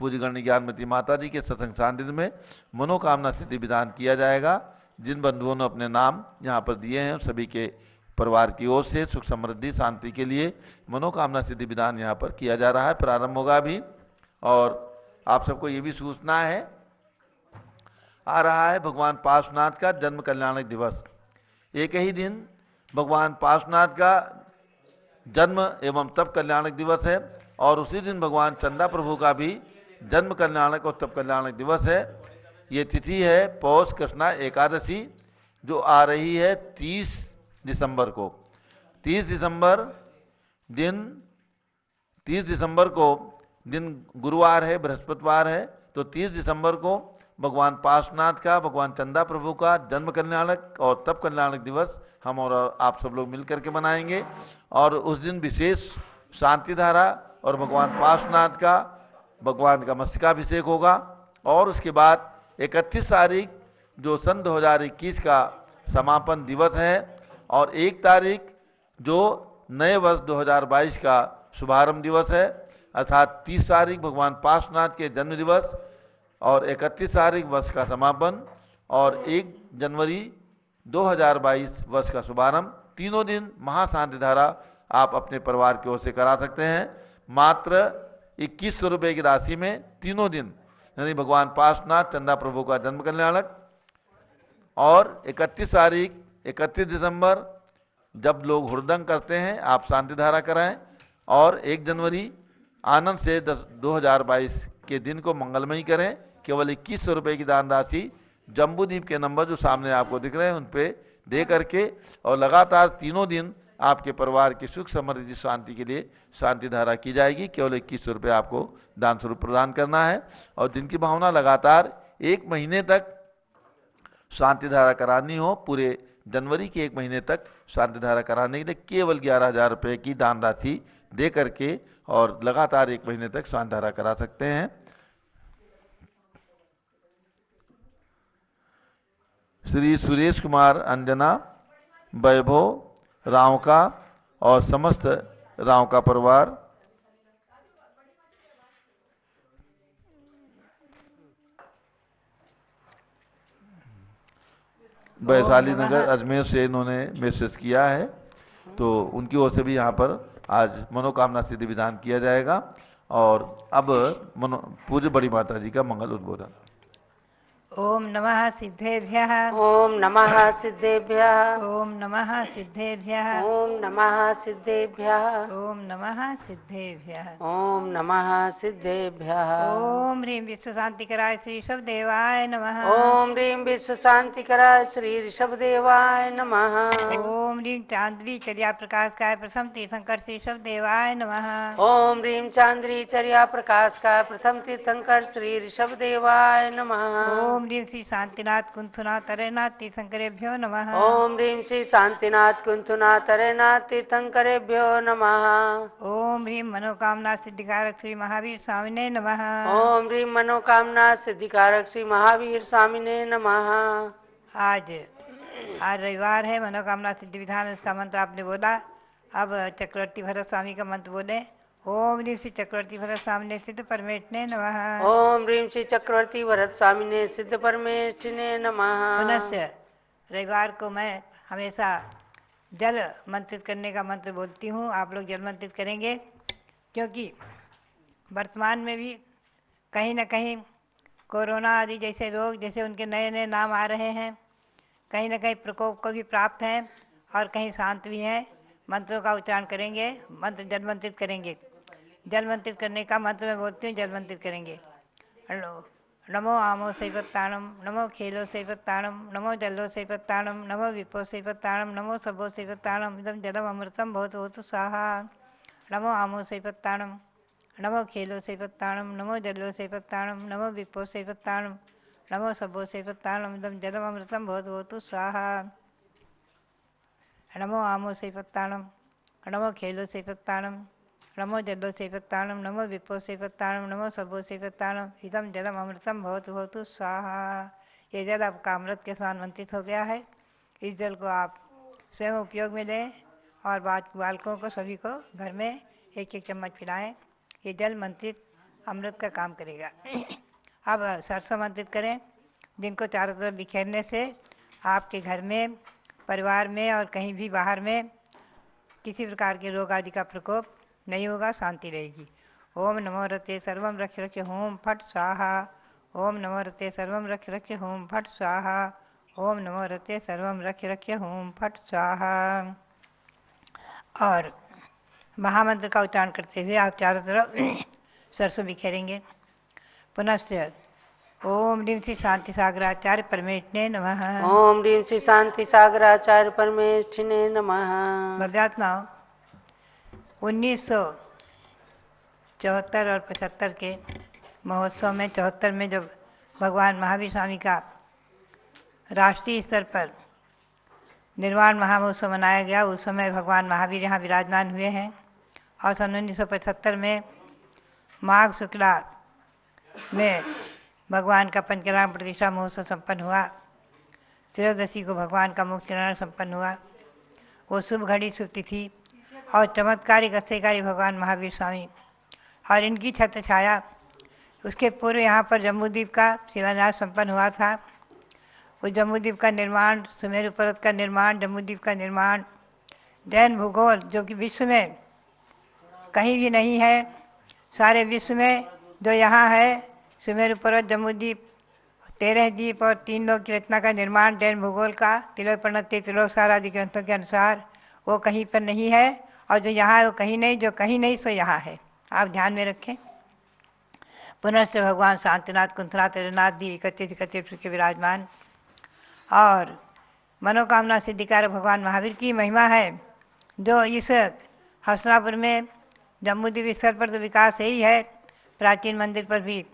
पूज्य गण्य ज्ञानमती माता जी के सत्संग सानिध्य में मनोकामना सिद्धि विधान किया जाएगा। जिन बंधुओं ने अपने नाम यहाँ पर दिए हैं, सभी के परिवार की ओर से सुख समृद्धि शांति के लिए मनोकामना सिद्धि विधान यहाँ पर किया जा रहा है, प्रारंभ होगा अभी। और आप सबको ये भी सूचना है, आ रहा है भगवान पार्श्वनाथ का जन्म कल्याणक दिवस। एक ही दिन भगवान पार्श्वनाथ का जन्म एवं तप कल्याणक दिवस है, और उसी दिन भगवान चंदा प्रभु का भी जन्म कल्याणक और तप कल्याणक दिवस है। ये तिथि है पौष कृष्णा एकादशी, जो आ रही है 30 दिसंबर को। 30 दिसंबर को दिन गुरुवार है, बृहस्पतिवार है, तो 30 दिसंबर को भगवान पार्श्वनाथ का, भगवान चंदा प्रभु का जन्म कल्याणक और तप कल्याणक दिवस हम और आप सब लोग मिलकर के मनाएंगे। और उस दिन विशेष शांति धारा और भगवान पार्श्वनाथ का, भगवान का मस्तकाभिषेक होगा। और उसके बाद 31 तारीख जो सन 2021 का समापन दिवस है, और 1 तारीख जो नए वर्ष 2022 का शुभारंभ दिवस है, अर्थात 30 तारीख भगवान पार्श्वनाथ के जन्म दिवस और 31 तारीख वर्ष का समापन और 1 जनवरी 2022 वर्ष का शुभारंभ। तीनों दिन महाशांति धारा आप अपने परिवार की ओर से करा सकते हैं। मात्र 2100 रुपये की राशि में तीनों दिन, यानी भगवान पार्श्वनाथ चंदा प्रभु का जन्म कल्याणक और 31 दिसंबर जब लोग हुड़दंग करते हैं आप शांति धारा कराएं, और 1 जनवरी आनंद से 2022 के दिन को मंगलमयी करें। केवल 2100 रुपये की दान राशि जम्बूद्वीप के नंबर जो सामने आपको दिख रहे हैं उन पे दे करके, और लगातार तीनों दिन आपके परिवार की सुख समृद्धि शांति के लिए शांति धारा की जाएगी। केवल 2100 रुपये आपको दान स्वरूप प्रदान करना है, और जिनकी भावना लगातार 1 महीने तक शांति धारा करानी हो, पूरे जनवरी के 1 महीने तक शांति धारा कराने के लिए केवल 11,000 रुपये की दान राशि दे करके और लगातार 1 महीने तक शांति धारा करा सकते हैं। श्री सुरेश कुमार अंजना, वैभव राव का और समस्त राव का परिवार, वैशाली नगर अजमेर से इन्होंने मैसेज किया है, तो उनकी ओर से भी यहाँ पर आज मनोकामना सिद्धि विधान किया जाएगा। और अब पूज्य बड़ी माता जी का मंगल उद्बोधन। ओम नमः सिद्धेभ्यः। ओम नमः सिद्धेभ्यः। ओम नमः सिद्धेभ्यः। ओम नमः सिद्धेभ्यः। ओम नमः सिद्धेभ्यः। ओम नमः सिद्धेभ्यः। ओम ह्रीं विश्व शांतिकराय श्री ऋषभ देवाय नमः। ओम ह्रीं विश्व शांतिकराय श्री ऋषभ देवाय नमः। ओम ह्रीं चांद्री चर्या प्रकाशकाय प्रथम तीर्थंकर श्री ऋषभ देवाय नमः। ओम ह्रीं चांद्री चर्या प्रकाशकाय प्रथम तीर्थंकर श्री ऋषभ देवाय नमः। ओम ह्रीं श्री शांतिनाथ कुंथुनाथ तरैनाथ तीर्थंकरेभ्यो नमः। ओम ह्रीं श्री शांतिनाथ कुंथुनाथ तरैनाथ तीर्थंकरेभ्यो नमः। ओम ह्रीं मनोकामना सिद्धिकारक श्री महावीर स्वामिने नमः। ओम ह्रीं मनोकामना सिद्धिकारक श्री महावीर स्वामिने नमः। आज रविवार है, मनोकामना सिद्धि विधान उसका मंत्र आपने बोला। अब चक्रवर्ती भरत स्वामी का मंत्र बोले। ओम ह्रीं श्री चक्रवर्ती भरत स्वामी सिद्ध परमेष्ठिने नमः। ओम ह्रीं श्री चक्रवर्ती भरत स्वामिने सिद्ध परमेष्ठिने नमः। पुनश्च रविवार को मैं हमेशा जल मंत्रित करने का मंत्र बोलती हूँ। आप लोग जल मंत्रित करेंगे, क्योंकि वर्तमान में भी कहीं न कहीं कोरोना आदि जैसे रोग, जैसे उनके नए नए नाम आ रहे हैं, कहीं न कहीं प्रकोप को भी प्राप्त हैं और कहीं शांत भी हैं। मंत्रों का उच्चारण करेंगे, मंत्र जल मंत्रित करेंगे। जल मंत्रित करने का मंत्र मैं बोलती हूँ, जल मंत्रित करेंगे। नमो आमो सैपत्ताणम, नमो खेलो सैपत्ताणम, नमो जल्लो सैपत्ताणम, नमो विपो सैपत्ताणम, नमो सबो सैपत्ताणम, इदं जलम अमृतम भवतु भवतु स्वाहा। नमो आमो सैपत्ताणम, नमो खेलो सैपत्ताणम, नमो जल्लो सैपत्ताणम, नमो विपो सैपत्ताणम, नमो सबो सैपत्ताणम, इदं जलम अमृतम भवतु भवतु स्वाहा। नमो आमो सैपत्ताणम, नमो खेलो सैपत्ताणम, नमो जल्लो सैपत्ताणम, नमो विपो सैपत्ताणम, नमो सबो सैपत्ताणम, इदं जलम अमृतम भवतु भवतु स्वाहा। ये जल आपका अमृत के समान मंत्रित हो गया है। इस जल को आप स्वयं उपयोग में लें और बालकों को, सभी को घर में एक एक चम्मच पिलाएं। ये जल मंत्रित अमृत का काम करेगा। अब सरसों मंत्रित करें, जिनको चारों तरफ बिखेरने से आपके घर में, परिवार में और कहीं भी बाहर में किसी प्रकार के रोग आदि का प्रकोप नहीं होगा, शांति रहेगी। ओम नमो रते सर्वम रक्ष रक्ष होम फट स्वाहा। ओम नमो रते सर्वम रक्ष रक्ष होम फट स्वाहा। ओम नमो रते सर्वम रक्ष रक्ष होम फट स्वाहा। और महामंत्र का उच्चारण करते हुए आप चारों तरफ सरसों बिखेरेंगे। पुनश्च ओम ह्रीं श्री शांति सागराचार्य परमेष्ठिने नमः। ओम ह्रीं श्री शांति सागराचार्य परमेष्ठिने नमः। भव्यात्माओं, 1974 और 75 के महोत्सव में, 74 में जब भगवान महावीर स्वामी का राष्ट्रीय स्तर पर निर्वाण महामहोत्सव मनाया गया, उस समय भगवान महावीर यहाँ विराजमान हुए हैं। और सन 1975 में माघ शुक्ला में भगवान का पंचकर्म प्रतिष्ठा महोत्सव संपन्न हुआ। त्रयोदशी को भगवान का मुख्य निर्वाण संपन्न हुआ। वो शुभ घड़ी, शुभ तिथि और चमत्कारिक अस्थेकारी भगवान महावीर स्वामी और इनकी छत्र छाया। उसके पूर्व यहाँ पर जम्बूद्वीप का शिलान्यास संपन्न हुआ था। उस जम्बूद्वीप का निर्माण, सुमेरु पर्वत का निर्माण, जम्बूद्वीप का निर्माण, जैन भूगोल जो कि विश्व में कहीं भी नहीं है, सारे विश्व में जो यहाँ है, सुमेरु पर्वत, जम्बूद्वीप, 13 द्वीप और 3 लोक की रचना का निर्माण जैन भूगोल का तिलोपणत्ति त्रिलोकसार आदि ग्रंथों के अनुसार वो कहीं पर नहीं है। और जो यहाँ है वो कहीं नहीं, जो कहीं नहीं सो यहाँ है। आप ध्यान में रखें। पुनश्च भगवान शांतिनाथ कुंथनाथ तरैनाथ जी 31 के विराजमान। और मनोकामना सिद्धिकारक भगवान महावीर की महिमा है, जो इस हस्तिनापुर में जम्बूद्वीप स्थल पर तो विकास यही है, प्राचीन मंदिर पर भी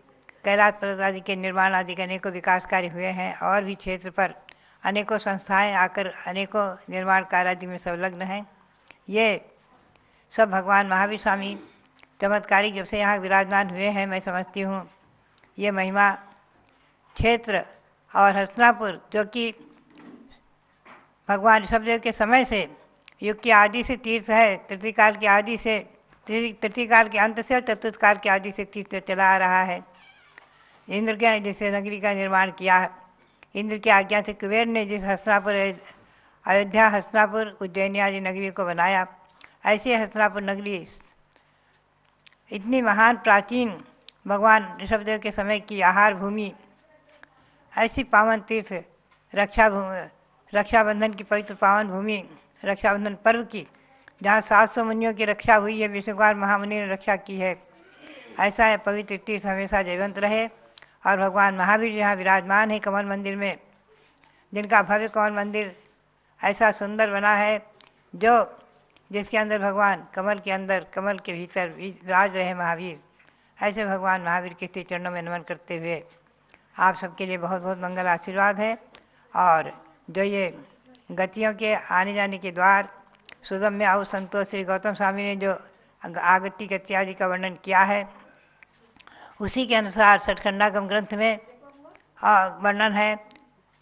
कैलाश पर्वत आदि के निर्माण आदि के अनेकों विकास कार्य हुए हैं। और भी क्षेत्र पर अनेकों संस्थाएं आकर अनेकों निर्माण कार्य आदि में संलग्न हैं। ये सब भगवान महावीर स्वामी चमत्कारिक जब से यहाँ विराजमान हुए हैं, मैं समझती हूँ ये महिमा क्षेत्र और हस्तिनापुर, जो कि भगवान ऋषभदेव के समय से युग की आदि से तीर्थ है, तृतीय काल के आदि से, तृतीय काल के अंत से और चतुर्थ काल के आदि से तीर्थ चला आ रहा है। इंद्र के जैसे नगरी का निर्माण किया, इंद्र की आज्ञा से कुबेर ने जिस हस्तिनापुर, अयोध्या, हस्तिनापुर, उज्जैनी आदि नगरी को बनाया, ऐसे हस्तिनापुर नगरी इतनी महान प्राचीन भगवान ऋषभदेव के समय की आहार भूमि, ऐसी पावन तीर्थ रक्षाबंधन की पवित्र पावन भूमि रक्षाबंधन पर्व की, जहाँ 700 मुनियों की रक्षा हुई है, विष्णुकुमार महामुनि ने रक्षा की है। ऐसा है पवित्र तीर्थ हमेशा जीवंत रहे। और भगवान महावीर जहाँ विराजमान है कमल मंदिर में, जिनका भव्य कमल मंदिर ऐसा सुंदर बना है, जिसके अंदर भगवान कमल के अंदर, कमल के भीतर राज रहे महावीर, ऐसे भगवान महावीर के चरणों में नमन करते हुए आप सबके लिए बहुत बहुत मंगल आशीर्वाद है। और जो ये गतियों के आने जाने के द्वार सुगम्य आउ संतोष श्री गौतम स्वामी ने जो आगति गति आदि का वर्णन किया है, उसी के अनुसार सठखंडागम ग्रंथ में वर्णन है,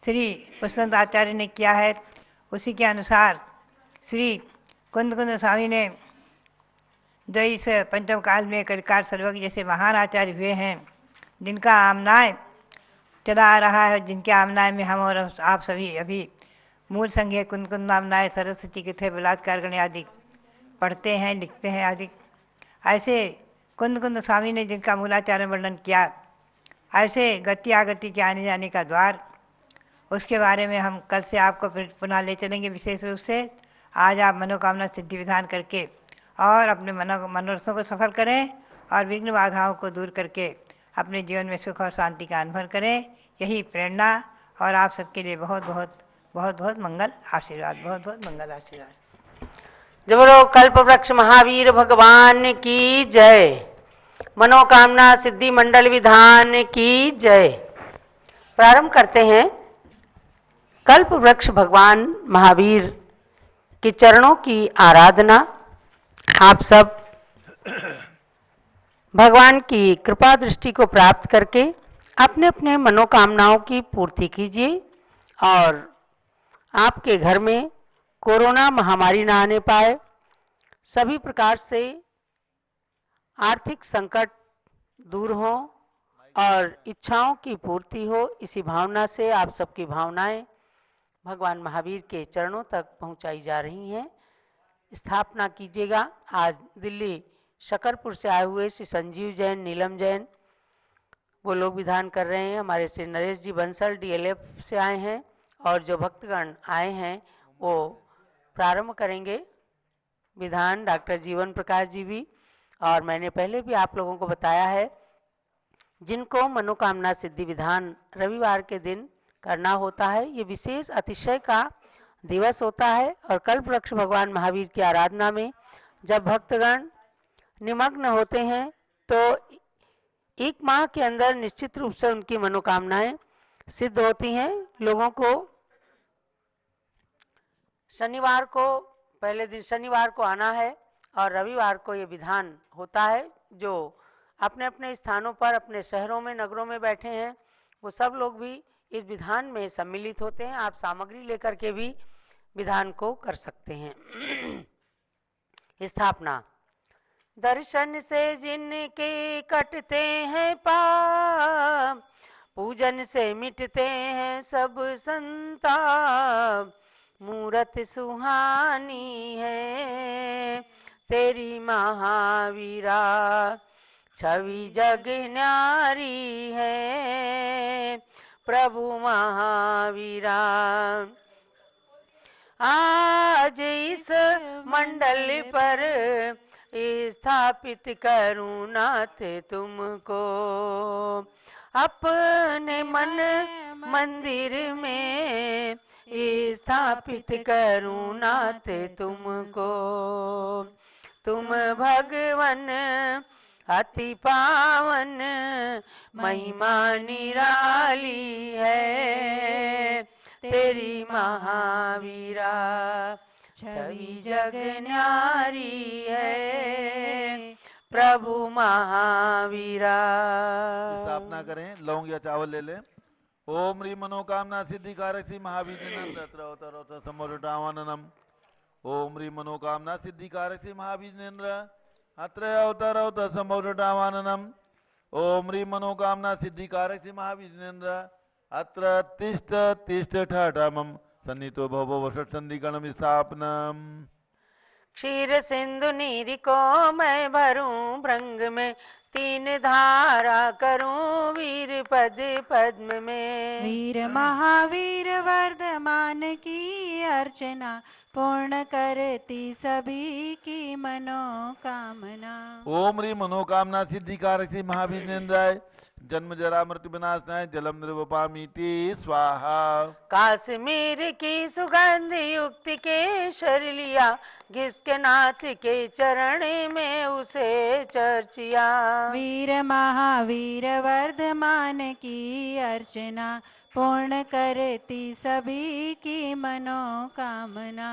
श्री पुष्पवंत आचार्य ने किया है। उसी के अनुसार श्री कुंद स्वामी ने जो इस पंचम काल में कलिकार सर्वज्ञ जैसे महान आचार्य हुए हैं, जिनका आमनाय चला आ रहा है, जिनके आमनाय में हम और आप सभी अभी मूल संज्ञा कुंद आमनाय सरस्वती के थे बलात्कार गण आदि पढ़ते हैं, लिखते हैं आदि। ऐसे कुंद स्वामी ने जिनका मूलाचार्य वर्णन किया, ऐसे गति आगति के आने जाने का द्वार, उसके बारे में हम कल से आपको फिर पुनः ले चलेंगे विशेष रूप से। आज आप मनोकामना सिद्धि विधान करके और अपने मनोरथों को सफल करें और विघ्न बाधाओं को दूर करके अपने जीवन में सुख और शांति का अनुभव करें। यही प्रेरणा और आप सबके लिए बहुत बहुत मंगल आशीर्वाद, बहुत बहुत मंगल आशीर्वाद। जब बोलो कल्प वृक्ष महावीर भगवान की जय, मनोकामना सिद्धि मंडल विधान की जय। प्रारंभ करते हैं कल्प वृक्ष भगवान महावीर के चरणों की आराधना। आप सब भगवान की कृपा दृष्टि को प्राप्त करके अपने अपने मनोकामनाओं की पूर्ति कीजिए और आपके घर में कोरोना महामारी ना आने पाए, सभी प्रकार से आर्थिक संकट दूर हो और इच्छाओं की पूर्ति हो, इसी भावना से आप सबकी भावनाएं भगवान महावीर के चरणों तक पहुंचाई जा रही हैं। स्थापना कीजिएगा। आज दिल्ली शकरपुर से आए हुए श्री संजीव जैन, नीलम जैन, वो लोग विधान कर रहे हैं। हमारे श्री नरेश जी बंसल डीएलएफ से आए हैं और जो भक्तगण आए हैं वो प्रारंभ करेंगे विधान, डॉक्टर जीवन प्रकाश जी भी। और मैंने पहले भी आप लोगों को बताया है, जिनको मनोकामना सिद्धि विधान रविवार के दिन करना होता है, ये विशेष अतिशय का दिवस होता है। और कल्प वृक्ष भगवान महावीर की आराधना में जब भक्तगण निमग्न होते हैं तो एक माह के अंदर निश्चित रूप से उनकी मनोकामनाएं सिद्ध होती हैं। लोगों को शनिवार को, पहले दिन शनिवार को आना है और रविवार को ये विधान होता है। जो अपने अपने स्थानों पर, अपने शहरों में, नगरों में बैठे हैं, वो सब लोग भी इस विधान में सम्मिलित होते हैं। आप सामग्री लेकर के भी विधान को कर सकते हैं। स्थापना। दर्शन से जिनके कटते हैं पाप, पूजन से मिटते हैं सब संताप। मूरत सुहानी है तेरी महावीरा, छवि जग न्यारी है प्रभु महावीरा। आज इस मंडल पर स्थापित करूं नाथ तुमको, अपने मन मंदिर में स्थापित करूं नाथ तुमको। तुम भगवन अति पावन, महिमा निराली है तेरी महावीरा, छवि जग न्यारी है प्रभु महावीरा। स्थापना करें, लौंग या चावल ले लें। ओम ह्रीं मनोकामना सिद्धि कारक श्री महावीर समोटावाननम। ओम ह्रीं मनोकामना सिद्धि कारक श्री महावीर अत्र अवतर समोटावाननम। ओम ह्रीं मनोकामना सिद्धि कारक श्री महावीर अत्र तिष्ठ तिष्ठ ठाठमम सन्नितो भवो वषट संधिगणम स्थापनम। क्षीर सिंधु नीर को मैं भरूं भृंग में, तीन धारा करूं वीर पद पद्म में। वीर महावीर वर्धमान की अर्चना, पूर्ण करती सभी की मनोकामना। ओम ह्रीं मनोकामना सिद्धिकारक श्री महाविष्णुन्द्राय जन्म जरा मृत्यु विनाशनाय जलम निर्वपामीति स्वाहा। काश्मीर की सुगंध युक्त केसर लिया, घिसके नाथ के चरण में उसे चर्चिया। वीर महावीर वर्धमान की अर्चना, पूर्ण करती सभी की मनोकामना।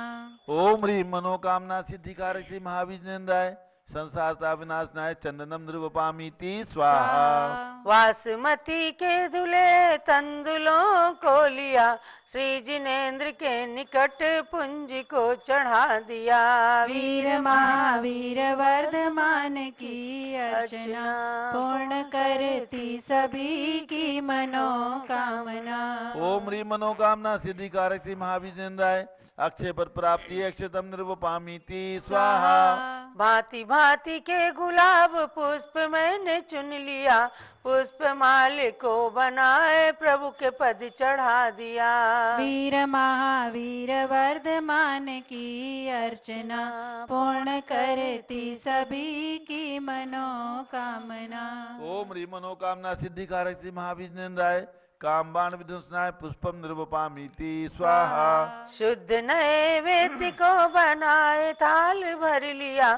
ओम ह्रीं मनोकामना सिद्धिकारक श्री महाविष्णुन्द्राय संसारता विनाशनाय चंदनम निर्वपामीति स्वाहा। वासुमती के धुले तंदुलों को लिया, श्री जिनेन्द्र के निकट पुंज को चढ़ा दिया। वीर महावीर वर्धमान की अर्चना, पूर्ण करती सभी की मनोकामना। ओम ह्रीं मनोकामना सिद्धिकारक श्री महाविष्णुन्द्राय अक्षय पद प्राप्ति अक्षतम निर्वपामीति स्वाहा। भांति भांति के गुलाब पुष्प मैंने चुन लिया, पुष्प माल को बनाए प्रभु के पद चढ़ा दिया। वीर महावीर वर्धमान की अर्चना, पूर्ण करती सभी की मनोकामना। ओम ह्रीं मनोकामना सिद्धिकारक श्री महाविष्णुन्द्राय कामबाण विध्वंसनाय पुष्पम निर्वपामीति स्वाहा। शुद्ध नैवेद्य को बनाए थाल भर लिया,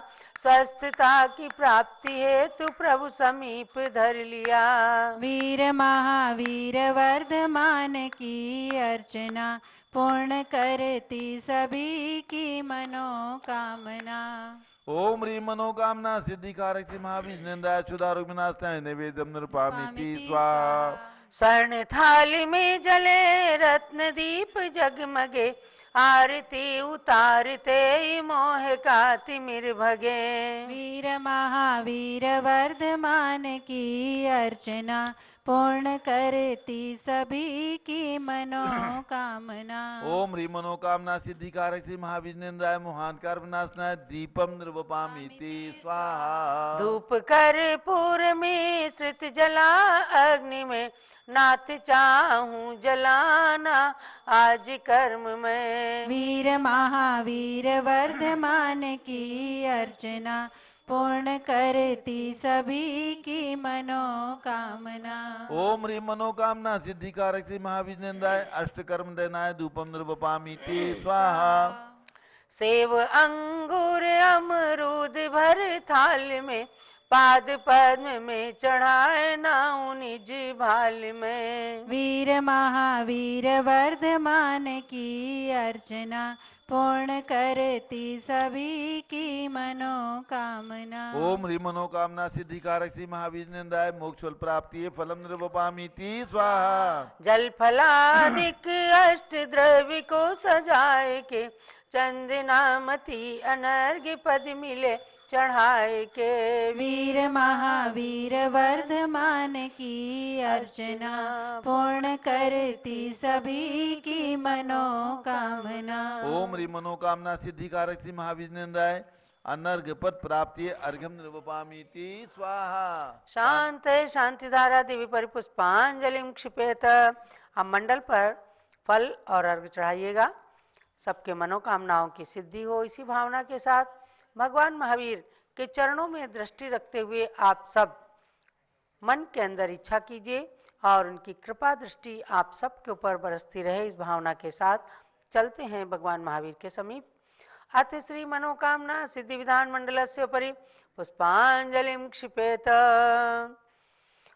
स्वस्थता की प्राप्ति हेतु प्रभु समीप धर लिया। वीर महावीर वर्धमान की अर्चना, पूर्ण करती सभी की मनोकामना। ओम ह्रीं मनोकामना सिद्धिकारक श्री महाविष्णुन्द्राय सुधारक विनाशनाय नैवेद्यम निर्वपामीति स्वाहा। स्वर्ण थाली में जले रत्न दीप जगमगे, आरती उतारते मोह का तिमिर भगे। वीर महावीर वर्धमान की अर्चना, पूर्ण करती सभी की मनोकामना। ओम ह्रीं मनोकामना सिद्धिकारक श्री महाविष्णुन्द्राय मोहांकार विनाशनाय दीपम निर्वपामीति स्वाहा। धूप कर्पूर में श्रित जला अग्नि में, नाथ चाहूं जलाना आज कर्म में। वीर महावीर वर्धमान की अर्चना, पूर्ण करती सभी की मनोकामना। ओम ह्रीं मनोकामना सिद्धिकारक श्री महाविष्णुन्द्राय अष्टकर्म दयनाय धूपम निर्वपामीति स्वाहा। सेव अंगूर अमरूद भर थाल में, पाद पद्म में चढ़ाए नाऊ निज भाल में। वीर महावीर वर्धमान की अर्चना, पूर्ण करती सभी की मनोकामना। ओम ह्रीं मनोकामना सिद्धिकारक श्री महाविष्णुन्द्राय मोक्ष फल प्राप्ति फलम निर्वपामीति स्वाहा। जल फलादिक अष्ट द्रव्य को सजाए के, चंदनामती अनर्घ्य पद मिले चढ़ाए के। वीर महावीर वर्धमान की अर्चना, पूर्ण करती सभी की मनोकामना। ओम ह्रीं मनोकामना सिद्धिकारक श्री महाविष्णुन्द्राय अनर्घ्य पद प्राप्ति अर्घ्यम निर्वपामीति स्वाहा। शांत शांतिधारा देवी परिपुष्पांजलिम क्षिपेत। अब मंडल पर फल और अर्घ चढ़ाइएगा। सबके मनोकामनाओं की सिद्धि हो, इसी भावना के साथ भगवान महावीर के चरणों में दृष्टि रखते हुए आप सब मन के अंदर इच्छा कीजिए और उनकी कृपा दृष्टि आप सब के ऊपर बरसती रहे। इस भावना के साथ चलते हैं भगवान महावीर के समीप। अथ श्री मनोकामना सिद्धि विधान मंडलस्य उपरि पुष्पांजलिं क्षिपेत।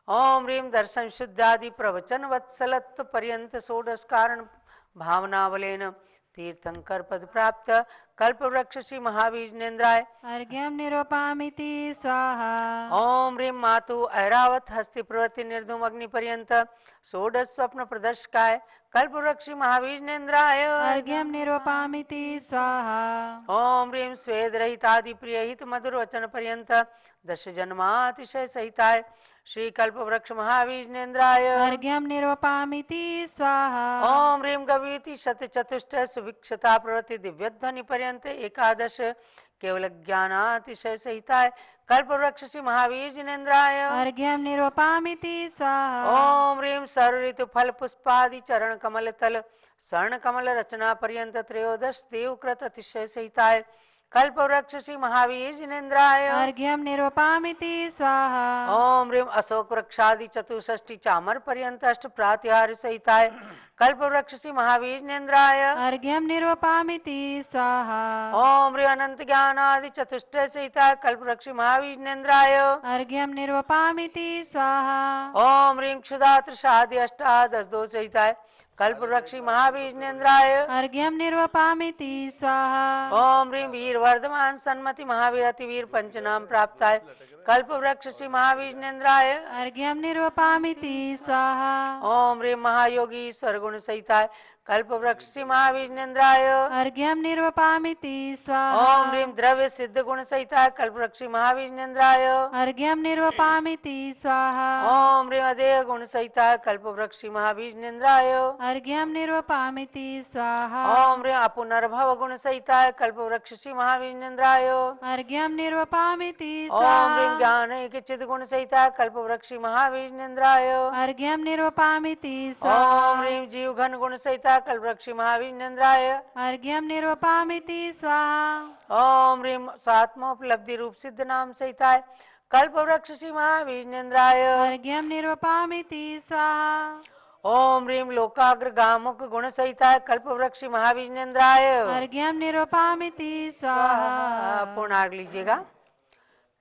ओम ह्रीं दर्शन शुद्धादि प्रवचन वत्सलत्व पर्यंत षोडश कारण भावनावलेन तीर्थंकर पद प्राप्त कल्प वृक्ष श्री महाविष्णुन्द्राय अर्घ्यम निरूपामिति स्वाहा। ओम ह्रीं मातु ऐरावत हस्ति प्रवृत्ति निर्धूम अग्नि पर्यंत षोडश स्वप्न प्रदर्शकाय कल्प वृक्ष महाविष्णुन्द्राय अर्घ्यम निरूपामिति स्वाहा। ओम ह्रीं स्वेद रहितादि प्रिय हित मधुर वचन पर्यंत दश जन्मातिशय सहिताय श्री कल्प वृक्ष महाविष्णुन्द्राय अर्घ्यम निरूपामिति स्वाहा। ओम ह्रीं गवीति शत चतुष्ट सुभिक्षता प्रवृत्ति दिव्यध्वनि पर्यंत एकादश केवल ज्ञानातिशय सहिताय कल्पवृक्ष श्री महावीर जिनेन्द्राय अर्घ्यं निरूपयामीति स्वाहा ओम ह्रीं सर्व ऋतु फल पुष्पादि चरण कमल तल स्वर्ण कमल रचना पर्यंत त्रयोदश देवकृत अतिशय सहिताय कल्पवृक्ष श्री महावीर जिनेन्द्राय अर्घ्यं निरूपयामीति स्वाहा ओम ह्रीं अशोक वृक्षादि चतुष्षष्टि चामर पर्यंत अष्ट प्रातिहार सहिताय कल्पवृक्ष श्री महावीर जिनेन्द्राय अर्घ्यं निरूपयामीति स्वाहा ओम ह्रीं अनंत ज्ञानादि चतुष्टय सहिताय कल्पवृक्ष महावीर जिनेन्द्राय अर्घ्यं निरूपयामीति स्वाहा ओम ह्रीं क्षुधा त्रिषादि अष्टादश दो सहिताय कल्पवृक्ष महावीर जिनेन्द्राय अर्घ्यं निरूपयामीति स्वाहा ओम ह्रीं वीर वर्धमान सन्मति महावीर अतिवीर पंचनाम प्राप्ताय कल्पवृक्ष श्री महावीर जिनेन्द्राय अर्घ्यं निरूपयामीति स्वाहा ओम ह्रीं महायोगी सर्वगुण सहिताय कल्पवृक्ष श्री महावीर जिनेन्द्राय अर्घ्यं निरूपयामीति स्वाहा ओम ह्रीं द्रव्य सिद्ध गुण सहिताय कल्पवृक्ष श्री महावीर जिनेन्द्राय अर्घ्यं निरूपयामीति स्वाहा ओम ह्रीं अदेह गुण सहिताय कल्पवृक्ष श्री महावीर जिनेन्द्राय अर्घ्यं निरूपयामीति स्वाहा ओम ह्रीं अपुनर्भव गुण सहिताय कल्पवृक्ष श्री महावीर जिनेन्द्राय अर्घ्यं निरूपयामीति ओम ह्रीं स्वाहा ज्ञान किचित गुण सहिताय कल्पवृक्ष श्री महावीर जिनेन्द्राय अर्घ्यं निरूपयामीति ओम स्वाहा ह्रीं जीव घन गुण सहिताय कल्पवृक्ष महावीर जिनेन्द्राय अर्घ्यं निरूपयामीति स्वाहा ओम ह्रीं स्वात्मोपलब्धि रूप सिद्ध नाम सहिताय कल्पवृक्ष श्री महावीर जिनेन्द्राय अर्घ्यं निरूपयामीति स्वाहा ओम ह्रीं लोकाग्र गामुक गुण सहिताय कल्पवृक्ष श्री महावीर जिनेन्द्राय अर्घ्यं निरूपयामीति स्वाहा पूर्ण आग लीजिएगा।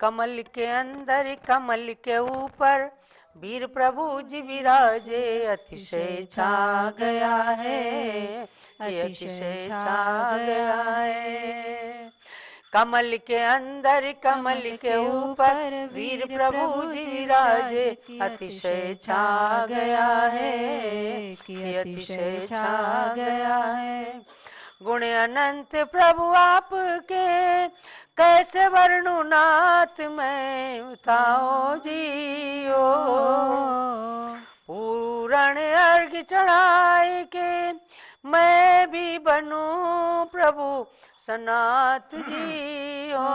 कमल के अंदर कमल के ऊपर वीर प्रभु जी विराजे अतिशय छा गया है अतिशय छा गया है। कमल के अंदर कमल के ऊपर वीर प्रभु जी विराजे अतिशय छा गया है कि अतिशय छा गया है। गुण अनंत प्रभु आपके कैसे वर्णु नाथ में बताओ जियो। पूर्ण अर्घ चढ़ाए के मैं भी बनूं प्रभु सनात जियो।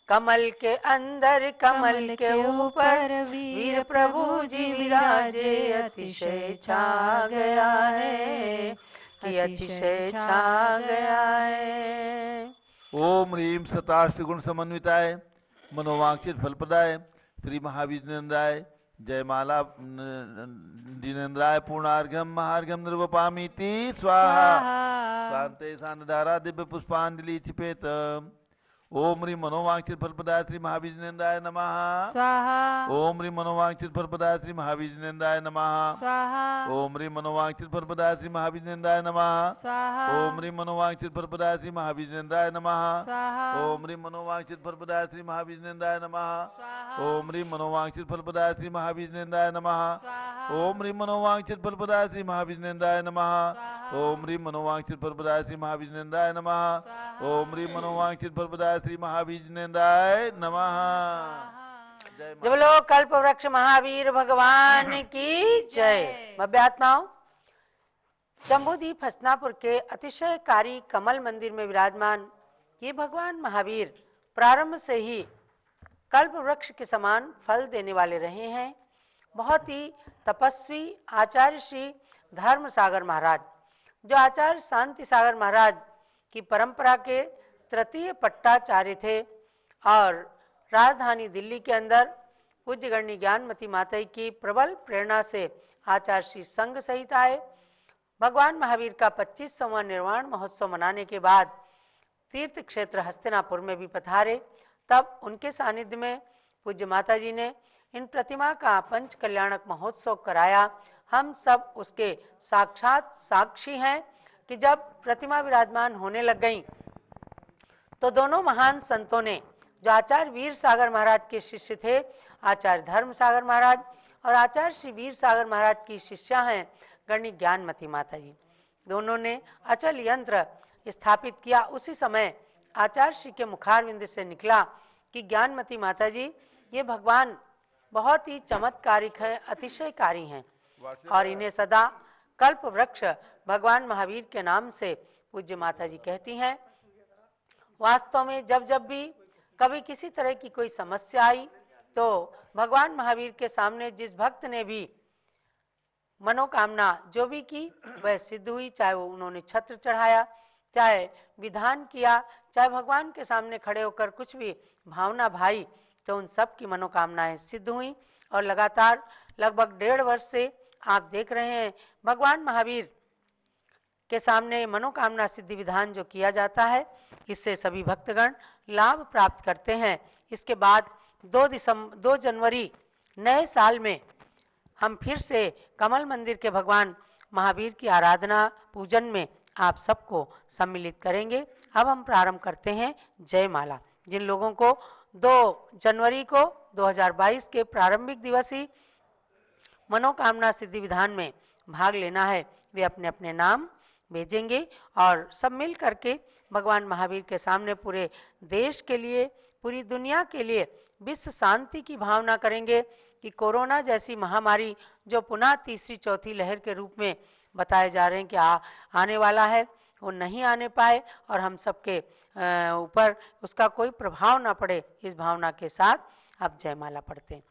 कमल के अंदर कमल के ऊपर वीर प्रभु जी विराजे अतिशय छा गया है कि अतिशय छा गया है। ओम ह्रीं सताष्ट गुण समन्विताय मनोवांछित फलप्रदाय श्री महावीर जिनेन्द्राय जयमाला जिनेन्द्राय पूर्णार्घ्यम महार्घ्यम निर्वपामीति स्वाहा। शांते सानधारा दिव्य पुष्पांजलि छिपेत। ओम ह्रीं मनोवांछित फलप्रदाय श्री महावीर जिनेन्द्राय नमः स्वाहा ओम ह्रीं मनोवांछित फलप्रदाय श्री महावीर जिनेन्द्राय नमः स्वाहा ओम ह्रीं मनोवांछित फलप्रदाय श्री महावीर जिनेन्द्राय नमः स्वाहा ओम ह्रीं मनोवांछित फलप्रदाय श्री महावीर जिनेन्द्राय नमः स्वाहा ओम ह्रीं मनोवांछित फलप्रदाय श्री महावीर जिनेन्द्राय नमः स्वाहा ओम ह्रीं मनोवांछित फलप्रदाय श्री महावीर जिनेन्द्राय नमः स्वाहा ओम ह्रीं मनोवांछित फलप्रदाय श्री महावीर जिनेन्द्राय नमः स्वाहा ओम ह्रीं मनोवांछित फलप्रदाय श्री महावीर जिनेन्द्राय नमः स्वाहा ओम ह्रीं मनोवांछित फलप्रदाय श्री महावीर जिनेन्द्राय नमः। जय जब लोग कल्प वृक्ष महावीर भगवान की जय। भव्यात्माओं, जम्बूद्वीप हसनापुर के अतिशयकारी कमल मंदिर में विराजमान ये भगवान महावीर प्रारंभ से ही कल्प वृक्ष के समान फल देने वाले रहे हैं। बहुत ही तपस्वी आचार्य श्री धर्म सागर महाराज, जो आचार्य शांति सागर महाराज की परंपरा के तृतीय पट्टाचार्य थे और राजधानी दिल्ली के अंदर पूज्य गणनी ज्ञानमती माता की प्रबल प्रेरणा से आचार्य श्री संघ सहित आए। भगवान महावीर का 25वां निर्वाण महोत्सव मनाने के बाद तीर्थ क्षेत्र हस्तिनापुर में भी पधारे। तब उनके सानिध्य में पूज्य माता जी ने इन प्रतिमा का पंच कल्याणक महोत्सव कराया। हम सब उसके साक्षात साक्षी हैं कि जब प्रतिमा विराजमान होने लग गई तो दोनों महान संतों ने, जो आचार्य वीर सागर महाराज के शिष्य थे, आचार्य धर्म सागर महाराज और आचार्य श्री वीर सागर महाराज की शिष्या हैं गणनी ज्ञानमती माता जी, दोनों ने अचल यंत्र स्थापित किया। उसी समय आचार्य श्री के मुखारविंद से निकला कि ज्ञानमती माता जी, ये भगवान बहुत ही चमत्कारिक है, अतिशयकारी हैं और इन्हें सदा कल्प वृक्ष भगवान महावीर के नाम से पूज्य माता जी कहती हैं। वास्तव में जब जब भी कभी किसी तरह की कोई समस्या आई तो भगवान महावीर के सामने जिस भक्त ने भी मनोकामना जो भी की वह सिद्ध हुई। चाहे वो उन्होंने छत्र चढ़ाया, चाहे विधान किया, चाहे भगवान के सामने खड़े होकर कुछ भी भावना भाई, तो उन सब की मनोकामनाएं सिद्ध हुई। और लगातार लगभग 1.5 वर्ष से आप देख रहे हैं भगवान महावीर के सामने मनोकामना सिद्धि विधान जो किया जाता है, इससे सभी भक्तगण लाभ प्राप्त करते हैं। इसके बाद 2 जनवरी नए साल में हम फिर से कमल मंदिर के भगवान महावीर की आराधना पूजन में आप सबको सम्मिलित करेंगे। अब हम प्रारंभ करते हैं जयमाला। जिन लोगों को 2 जनवरी को 2022 के प्रारंभिक दिवसीय मनोकामना सिद्धि विधान में भाग लेना है, वे अपने अपने नाम भेजेंगे और सब मिल करके भगवान महावीर के सामने पूरे देश के लिए, पूरी दुनिया के लिए विश्व शांति की भावना करेंगे कि कोरोना जैसी महामारी जो पुनः तीसरी चौथी लहर के रूप में बताए जा रहे हैं कि आने वाला है, वो नहीं आने पाए और हम सबके ऊपर उसका कोई प्रभाव ना पड़े। इस भावना के साथ अब जयमाला पढ़ते हैं।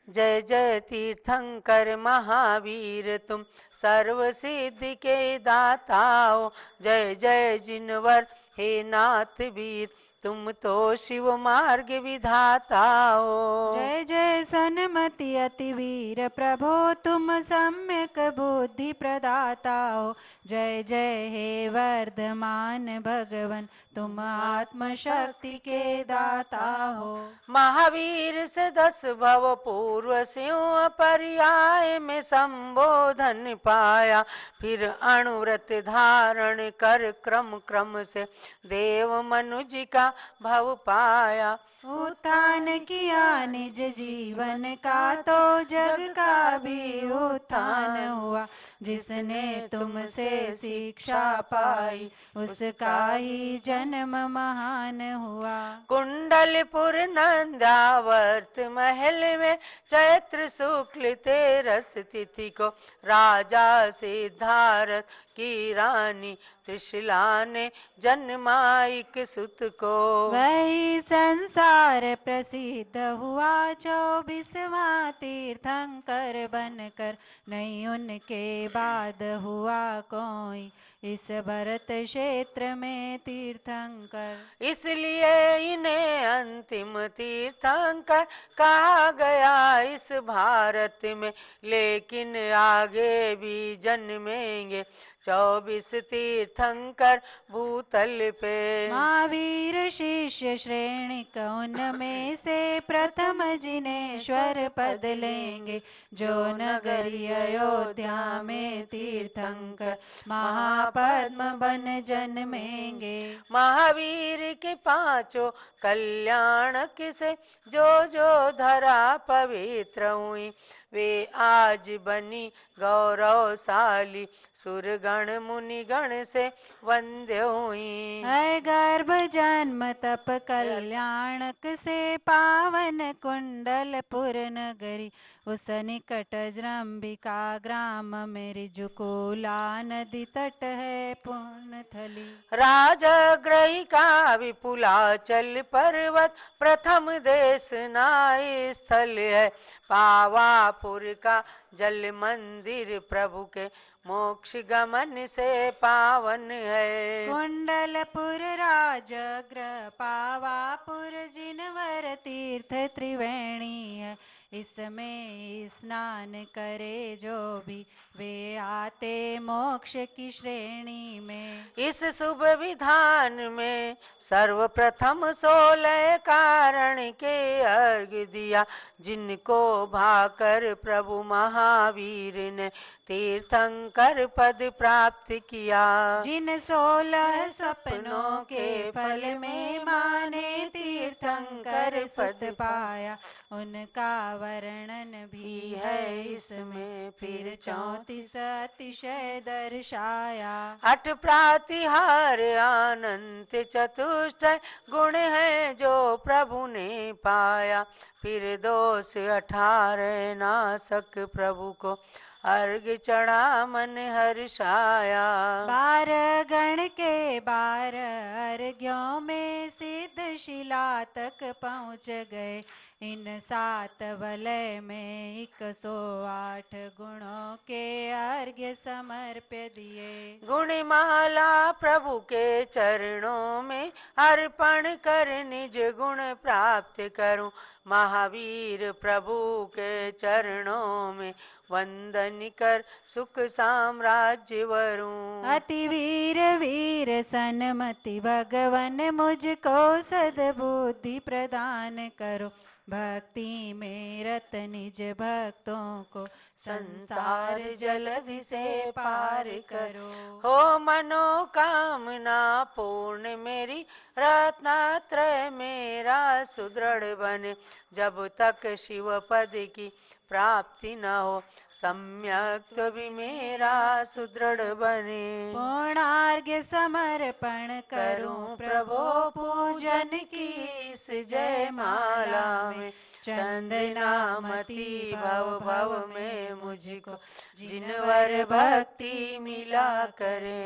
जय जय तीर्थंकर महावीर तुम सर्व सिद्धि के दाताओ, जय जय जिनवर हे नाथ वीर तुम तो शिव मार्ग विधाताओ। जय जय सन्मति अति वीर प्रभो तुम सम्यक बुद्धि प्रदाता हो, जय जय हे वर्धमान भगवन तुम आत्मशक्ति के दाता हो। महावीर से 10 भव पूर्व सिंह पर्याय में संबोधन पाया, फिर अणुव्रत धारण कर क्रम क्रम से देव मनुज का भव पाया। उत्थान किया निज जीवन का तो जग का भी उत्थान हुआ, जिसने तुमसे शिक्षा पाई उसका ही जन्म महान हुआ। कुंडलपुर नंदावर्त महल में चैत्र शुक्ल 13 तिथि को राजा सिद्धार्थ की रानी त्रिशला ने जन्माइक सुत को। वही संसार प्रसिद्ध हुआ 24वां तीर्थंकर बनकर, नहीं उनके बाद हुआ कोई इस भरत क्षेत्र में तीर्थंकर। इसलिए इन्हें अंतिम तीर्थंकर कहा गया इस भारत में, लेकिन आगे भी जन्मेंगे 24 तीर्थंकर भूतल पे। महावीर शिष्य श्रेणी उनमें से प्रथम जिनेश्वर पद लेंगे, जो नगरी अयोध्या में तीर्थंकर महापद्म बन जन्मेंगे। महावीर के 5 कल्याणक से जो जो धरा पवित्र हुई, वे आज बनी गौरवशाली सुरगण मुनिगण से वंद्य हुई। है गर्भ जन्म तप कल्याणक से पावन कुंडलपुर नगरी, उस निकट जृंबिका ग्राम में ऋजुकुला नदी तट है पुण्यथली। राजग्रहिका विपुलाचल पर्वत प्रथम देश नाई स्थल है, पावापुर का जल मंदिर प्रभु के मोक्ष गमन से पावन है। कुंडलपुर राजगृह पावापुर जिनवर तीर्थ त्रिवेणी है, इसमें स्नान करे जो भी वे आते मोक्ष की श्रेणी में। इस शुभ विधान में सर्वप्रथम 16 कारण के अर्घ दिया, जिनको भाकर प्रभु महावीर ने तीर्थंकर पद प्राप्त किया। जिन 16 सपनों के फल में माने तीर्थंकर पद पाया, उनका वर्णन भी है इसमें, फिर 34 अतिशय दर्शाया। अठ प्रातिहार अनंत चतुष्टय गुण है जो प्रभु ने पाया। फिर 218 नासक प्रभु को अर्घ चढ़ा मन हर्षाया। 12 गण के 12 अर्घ्यों में सिद्ध शिला तक पहुँच गए। इन 7 वलय में 108 गुणों के अर्घ्य समर्प्य दिए। गुणमाला प्रभु के चरणों में अर्पण कर निज गुण प्राप्त करूं। महावीर प्रभु के चरणों में वंदन कर सुख साम्राज्य वरूं। अति वीर वीर सन्मति भगवन मुझको सद्बुद्धि प्रदान करो। भक्ति में रत निज भक्तों को संसार जलधि से पार करो। हो मनोकामना पूर्ण मेरी, रत्नत्रय मेरा सुदृढ़ बने। जब तक शिव पद की प्राप्ति न हो, सम्यक भी मेरा सुदृढ़ बने। पूर्णार्घ्य समर्पण करूं प्रभो पूजन की इस जयमाला में। चंदनामती भव भव में मुझको जिनवर भक्ति मिला करे।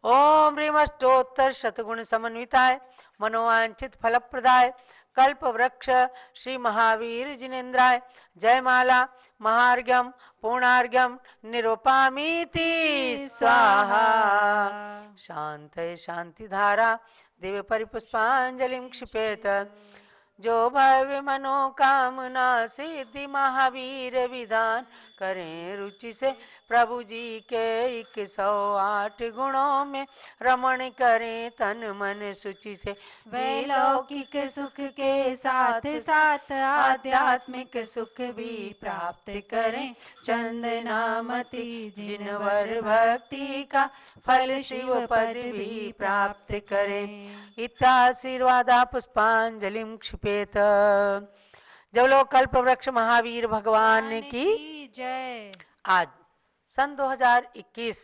ओम ह्रीमष्टोत्तर शतगुण समन्विताय मनोवांछित फलप्रदाय कल्प वृक्ष श्री महावीर जिनेन्द्राय जयमाला महार्घ्यम पूर्णार्घ्यम निरूपामीति स्वाहा। शांतये शांतिधारा दिव्य परिपुष्पांजलिं क्षिपेत। जो भव्य मनोकामना सिद्धि महावीर विधान करें रुचि से। प्रभु जी के 108 गुणों में रमण करें तन मन शुचि से। वे लौकिक सुख के साथ साथ आध्यात्मिक सुख भी प्राप्त करें। चंदनामती जिनवर भक्ति का फल शिव पद भी प्राप्त करें। इत्याशीर्वादा पुष्पांजलिं क्षिपेत। जब लोग कल्प वृक्ष महावीर भगवान की जय। आज सन 2021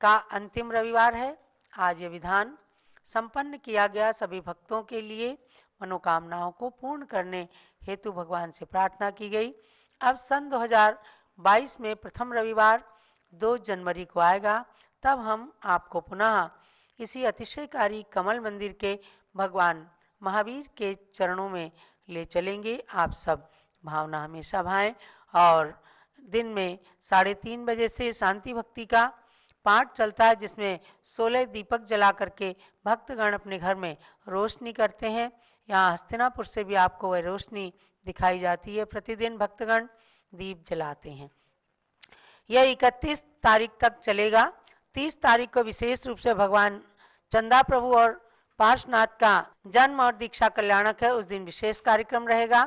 का अंतिम रविवार है। आज ये विधान संपन्न किया गया। सभी भक्तों के लिए मनोकामनाओं को पूर्ण करने हेतु भगवान से प्रार्थना की गई। अब सन 2022 में प्रथम रविवार 2 जनवरी को आएगा। तब हम आपको पुनः इसी अतिशयकारी कमल मंदिर के भगवान महावीर के चरणों में ले चलेंगे। आप सब भावना हमेशा भाएं। और दिन में 3:30 बजे से शांति भक्ति का पाठ चलता है, जिसमें 16 दीपक जला करके भक्तगण अपने घर में रोशनी करते हैं। यहाँ हस्तिनापुर से भी आपको वह रोशनी दिखाई जाती है। प्रतिदिन भक्तगण दीप जलाते हैं। यह 31 तारीख तक चलेगा। 30 तारीख को विशेष रूप से भगवान चंदा प्रभु और पार्श्वनाथ का जन्म और दीक्षा कल्याणक है। उस दिन विशेष कार्यक्रम रहेगा।